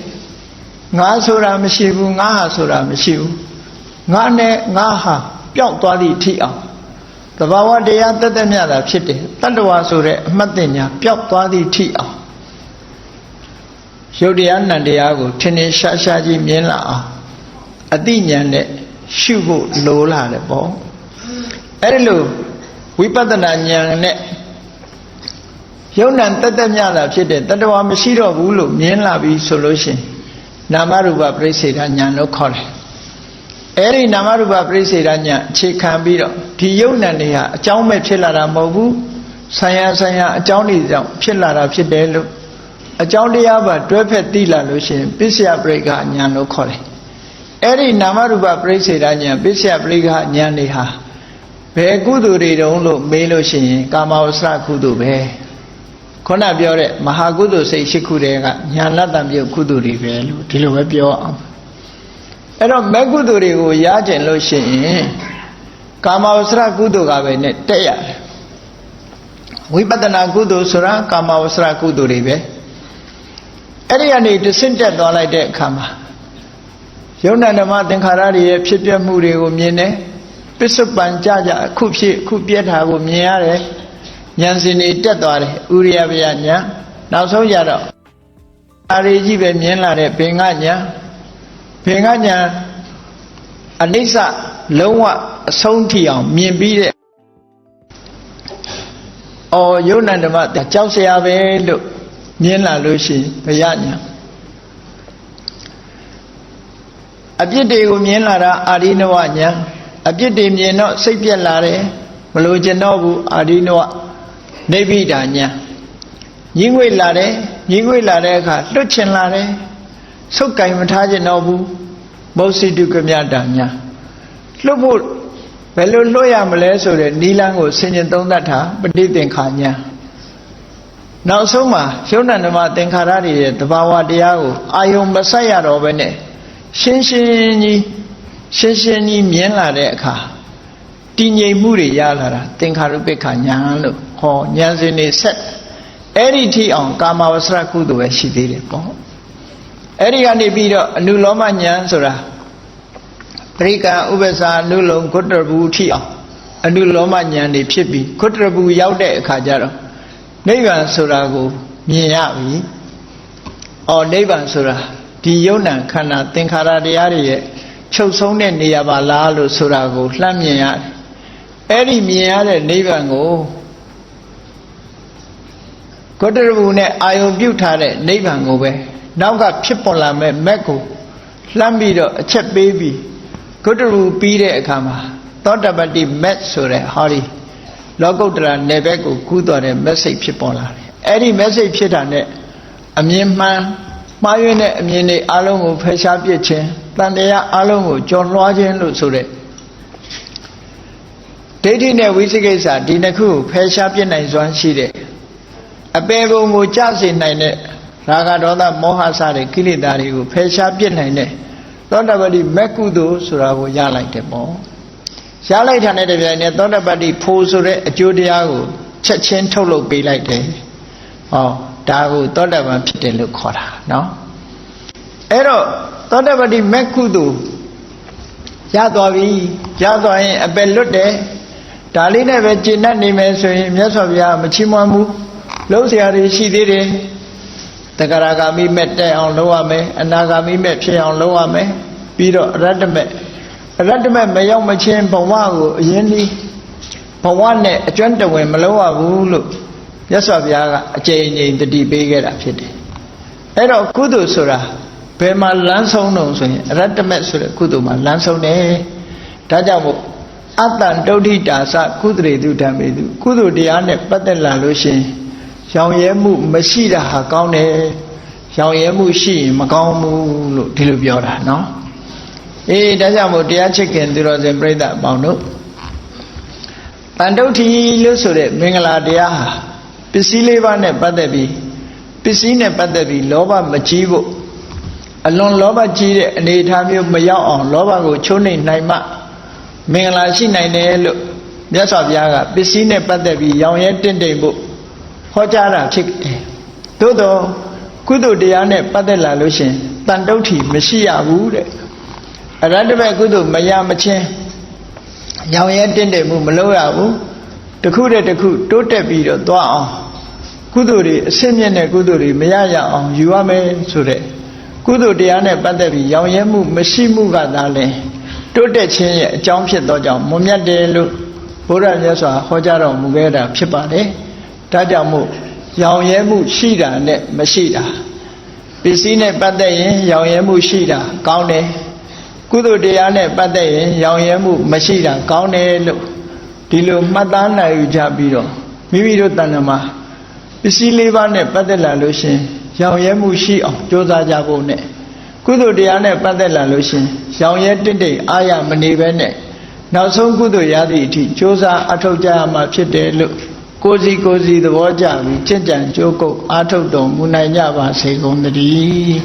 ငါဆိုတာမရှိဘူးငါဟာဆိုတာမရှိဘူးငါနဲ့ငါဟာပျောက်သွားသည့်အထိအောင်သဘာဝတရားတသက်မြတ်တာဖြစ်တယ်တတ္တဝါဆိုတဲ့အမှတ်တင်ညာပျောက်သွားသည့်အထိအောင်ရုပ်တရားနံတရားကိုထင်ထင်ရှားရှားကြီးမြင်လာအောင်အတိညာနဲ့ရှုဖို့လိုလာတယ်ပေါ့အဲ့ဒီလိုဝိပဿနာဉာဏ်နဲ့ယုံ nant တသက်မြတ်တာဖြစ်တဲ့တတ္တဝါမရှိတော့ဘူးလို့မြင်လာပြီဆိုလို့ရှိရင်နာမရူပပရိစ္ဆေဒဉာဏ်လို့ခေါ်တယ်အဲ့ဒီနာမရူပပရိစ္ဆေဒဉာဏ်အခြေခံပြီးတော့ဒီယုံ nant တွေဟာအကြောင်းမဲ့ဖြစ်လာတာမဟုတ်ဘူးဆံရအကြောင်းတွေကြောင့်ဖြစ်လာတာဖြစ်တယ်လို့အကြောင်းတရားပါတွဲဖက်သိလာလို့ရှိရင်ပစ္စယပရိက္ခဉာဏ်လို့ခေါ်တယ်အဲ့ဒီနာမရူပပရိစ္ဆေဒဉာဏ်ပစ္စယပရိက္ခဉာဏ်တွေဟာဘယ်ကုသိုလ်တွေတုံးလို့မေးလို့ရှိရင်ကာမဝဆရကုသိုလ်ပဲခုနပြောတဲ့မဟာကုသိုလ်စိတ်ရှိခုတည်းကညာလတ္တပြုတ်ကုသိုလ်တွေပဲလို့ဒီလိုပဲပြောအောင်အဲ့တော့မဲ့ကုသိုလ်တွေကိုရကျင်လို့ရှိရင်ကာမဝဆရကုသိုလ်ကပဲနဲ့တက်ရတယ်ဝိပဿနာကုသိုလ်ဆိုတာကာမဝဆရကုသိုလ်တွေပဲအဲ့ဒီကနေတဆင့်တက်သွားလိုက်တဲ့အခါမှာယုံနာဓမ္မသင်္ခါရတွေရဲ့ဖြစ်ပျက်မှုတွေကိုမြင်တယ်ပစ္စုပန်ကြအခုဖြစ်အခုပြည့်တာကိုမြင်ရတယ်ဉာဏ်စဉ်တွေတက်သွားတယ်ဥရိယပယဉာဏ်နောက်ဆုံးကြတော့အာရိကြီးပဲမြင်လာတဲ့ဘေငဉာဏ်အနိစ္စလုံးဝအဆုံးထိအောင်မြင်ပြီးတဲ့ယုံနာဓမ္မကြောက်စရာပဲလို့မြင်လာလို့ရှိရင်ဘယဉာဏ်အပြစ်တွေကိုမြင်လာတာအာရိနဝဉာဏ်အပြစ်တွေမြင်တော့စိတ်ပြက်လာတယ်မလို့ကျင်တော့ဘူးအာရိနဝနိဗ္ဗိဒာဉာဏ်ညှင်းငွေ့လာတယ်ညှင်းငွေ့လာတဲ့အခါလွတ်ချင်လာတယ်ဆုတ်ကင်မထားကျင်တော့ဘူးမောစိတုကမြတာဉာဏ်လွတ်ဖို့ဘယ်လိုလွတ်ရမလဲဆိုတဲ့နိလန်းကိုဆင်ခြင်သုံးသပ်တာပဋိသင်္ခာဉာဏ်နောက်ဆုံးမှာယုံနာဓမ္မသင်္ခါရတွေရဲ့သဘာဝတရားကိုအာယုံမဆက်ရတော့ဘဲနဲ့ရှင်းရှင်းကြီးမြင်လာတဲ့အခါတည်ငြိမ်မှုတွေရလာတာသင်္ခါရုပ္ပခဉာဏ်လို့ဟောဉာဏ်စဉ်တွေဆက်အဲ့ဒီထိအောင်ကာမဝဆရကုသိုလ်ပဲရှိသေးတယ်ပေါ့အဲ့ဒီကနေပြီးတော့အနုလောမဉာဏ်ဆိုတာပရိက္ခဥပ္ပစာအနုလုံဂုတ္တရဘူးထိအောင်အနုလောမဉာဏ်တွေဖြစ်ပြီးဂုတ္တရဘူးရောက်တဲ့အခါကျတော့နိဗ္ဗာန်ဆိုတာကိုမြင်ရပြီနိဗ္ဗာန်ဆိုတာဒီယုံ nant ခန္ဓာသင်္ခါရတရားတွေရဲ့ချုပ်ဆုံးတဲ့နေရာပါလားလို့ဆိုတာကိုလှမ်းမြင်ရတယ်အဲ့ဒီမြင်ရတဲ့နိဗ္ဗာန်ကို ဂုတ္တရဘူးနဲ့အာယုံပြုတ်ထားတဲ့နိဗ္ဗာန်ကိုပဲနောက်ကဖြစ်ပေါ်လာမဲ့မက်ကိုလှမ်းပြီးတော့အချက်ပေးပြီးဂုတ္တရဘူးပြီးတဲ့အခါမှာသောတပတ္တိမက်ဆိုတဲ့ဟောဒီလောကုတ္တရာနယ်ဘက်ကိုကူးတော်တဲ့မက်စိတ်ဖြစ်ပေါ်လာတယ်အဲ့ဒီမက်စိတ်ဖြစ်တာနဲ့အမြင်မှန်မှားယွင်းတဲ့အမြင်တွေအလုံးကိုဖယ်ရှားပစ်ခြင်းတန်တရားအလုံးကိုကျော်လွှားခြင်းလို့ဆိုတဲ့ဒိဋ္ဌိနဲ့ဝိသိကိစ္စဒီနှစ်ခုကိုဖယ်ရှားပစ်နိုင်စွမ်းရှိတဲ့အပေပုံကိုကြစေနိုင်တဲ့ရာဂဒေါသမောဟစတဲ့ကိလေသာတွေကိုဖယ်ရှားပစ်နိုင်တဲ့သောတပတ္တိမက်ကုသိုလ်ဆိုတာကိုရလိုက်တယ်ပေါ့ရလိုက်တာနဲ့တပြိုင်နက်သောတပတ္တိဖို့ဆိုတဲ့အကျိုးတရားကိုချက်ချင်းထုတ်လုပ်ပေးလိုက်တယ်ဟောဒါကိုသောတပန်ဖြစ်တယ်လို့ခေါ်တာနော်အဲ့တော့သောတပတ္တိမက်ကုသိုလ်ရသွားပြီရသွားရင်အပယ်လွတ်တယ်ဒါလေးနဲ့ပဲကျင့်တတ်နေမယ်ဆိုရင်မြတ်စွာဘုရားမချီးမွမ်းဘူးလုံးเสียတွေရှိသေးတယ်တဂရဂါမိမဲ့တက်အောင်လုပ်ရမယ်အနာဂါမိမဲ့ဖြစ်အောင်လုပ်ရမယ်ပြီးတော့အရတ္တမဲ့မရောက်မချင်းဘဝကိုအရင်ဒီဘဝနဲ့အကျွမ်းတဝင်မလုပ်ရဘူးလို့မြတ်စွာဘုရားကအကြိမ်ကြိမ်တတိပေးခဲ့တာဖြစ်တယ်အဲ့တော့ကုသိုလ်ဆိုတာဘယ်မှာလမ်းဆုံးတော့ဆိုရင်အရတ္တမဲ့ဆိုတဲ့ကုသိုလ်မှာလမ်းဆုံးတယ်ဒါကြောင့်မို့အတ္တတုဋ္ဌိတာစကုသရေတုဓမ္မေတုကုသိုလ်တရားနဲ့ပတ်သက်လာလို့ရှိရင်ရောင်ရဲမှုမရှိတာဟာကောင်းတယ်ရောင်ရဲမှုရှိရင်မကောင်းဘူးလို့ဒီလိုပြောတာနော်အေးဒါကြောင့်မို့တရားချစ်ခင်သူတော်စင်ပြိဿအပေါင်းတို့တန်တုဋ္ဌိလို့ဆိုတဲ့မင်္ဂလာတရားဟာပစ္စည်းလေးပါးနဲ့ပတ်သက်ပြီးပစ္စည်းနဲ့ပတ်သက်ပြီးလောဘမကြီးဖို့အလွန်လောဘကြီးတဲ့အနေအထားမျိုးမရောက်အောင်လောဘကိုချိုးနှိမ်နိုင်မှမင်္ဂလာရှိနိုင်တယ်လို့မြတ်စွာဘုရားကပစ္စည်းနဲ့ပတ်သက်ပြီးရောင်ရဲတင့်တယ်ဖို့ဟောကြားတာဖြစ်တယ်သို့တော့ကုသိုလ်တရားနဲ့ပတ်သက်လာလို့ရှင်တန်တုဋ္ဌိမရှိရဘူးတဲ့အရတ္တမဲ့ကုသိုလ်မရမချင်းရောင်ရဲတင့်တယ်မှုမလုပ်ရဘူးတစ်ခုတည်းတစ်ခုတိုးတက်ပြီးတော့သွားအောင်ကုသိုလ်တွေအစစ်မြင့်တဲ့ကုသိုလ်တွေမရရအောင်ယူရမယ်ဆိုတဲ့ကုသိုလ်တရားနဲ့ပတ်သက်ပြီးရောင်ရဲမှုမရှိမှုကသာလဲတိုးတက်ခြင်းရဲ့အကြောင်းဖြစ်သောကြောင့်မွန်မြတ်တယ်လို့ဘုရားမြတ်စွာဟောကြားတော်မူခဲ့တာဖြစ်ပါတယ်ဒါကြောင့်မို့ရောင်ရဲမှုရှိတာနဲ့မရှိတာပစ္စည်းနဲ့ပတ်သက်ရင်ရောင်ရဲမှုရှိတာကောင်းတယ်ကုသိုလ်တရားနဲ့ပတ်သက်ရင်ရောင်ရဲမှုမရှိတာကောင်းတယ်လို့ဒီလိုမှတ်သားနိုင်ကြပြီးတော့မိမိတို့တဏ္ဍာမှာပစ္စည်းလေးပါးနဲ့ပတ်သက်လာလို့ရှင်ရောင်ရဲမှုရှိအောင်ကြိုးစားကြဖို့နဲ့ကုသိုလ်တရားနဲ့ပတ်သက်လာလို့ရှင်ရောင်ရဲတင့်တယ်အာရမနေပဲနဲ့နောက်ဆုံးကုသိုလ်ရသည့်အထိကြိုးစားအထောက်ကြရမှာဖြစ်တယ်လို့ကိုယ်စီသဘောကျပြီးချစ်ကြံကြိုးကုပ်အားထုတ်တော်မူနိုင်ကြပါစေကုန်သတည်း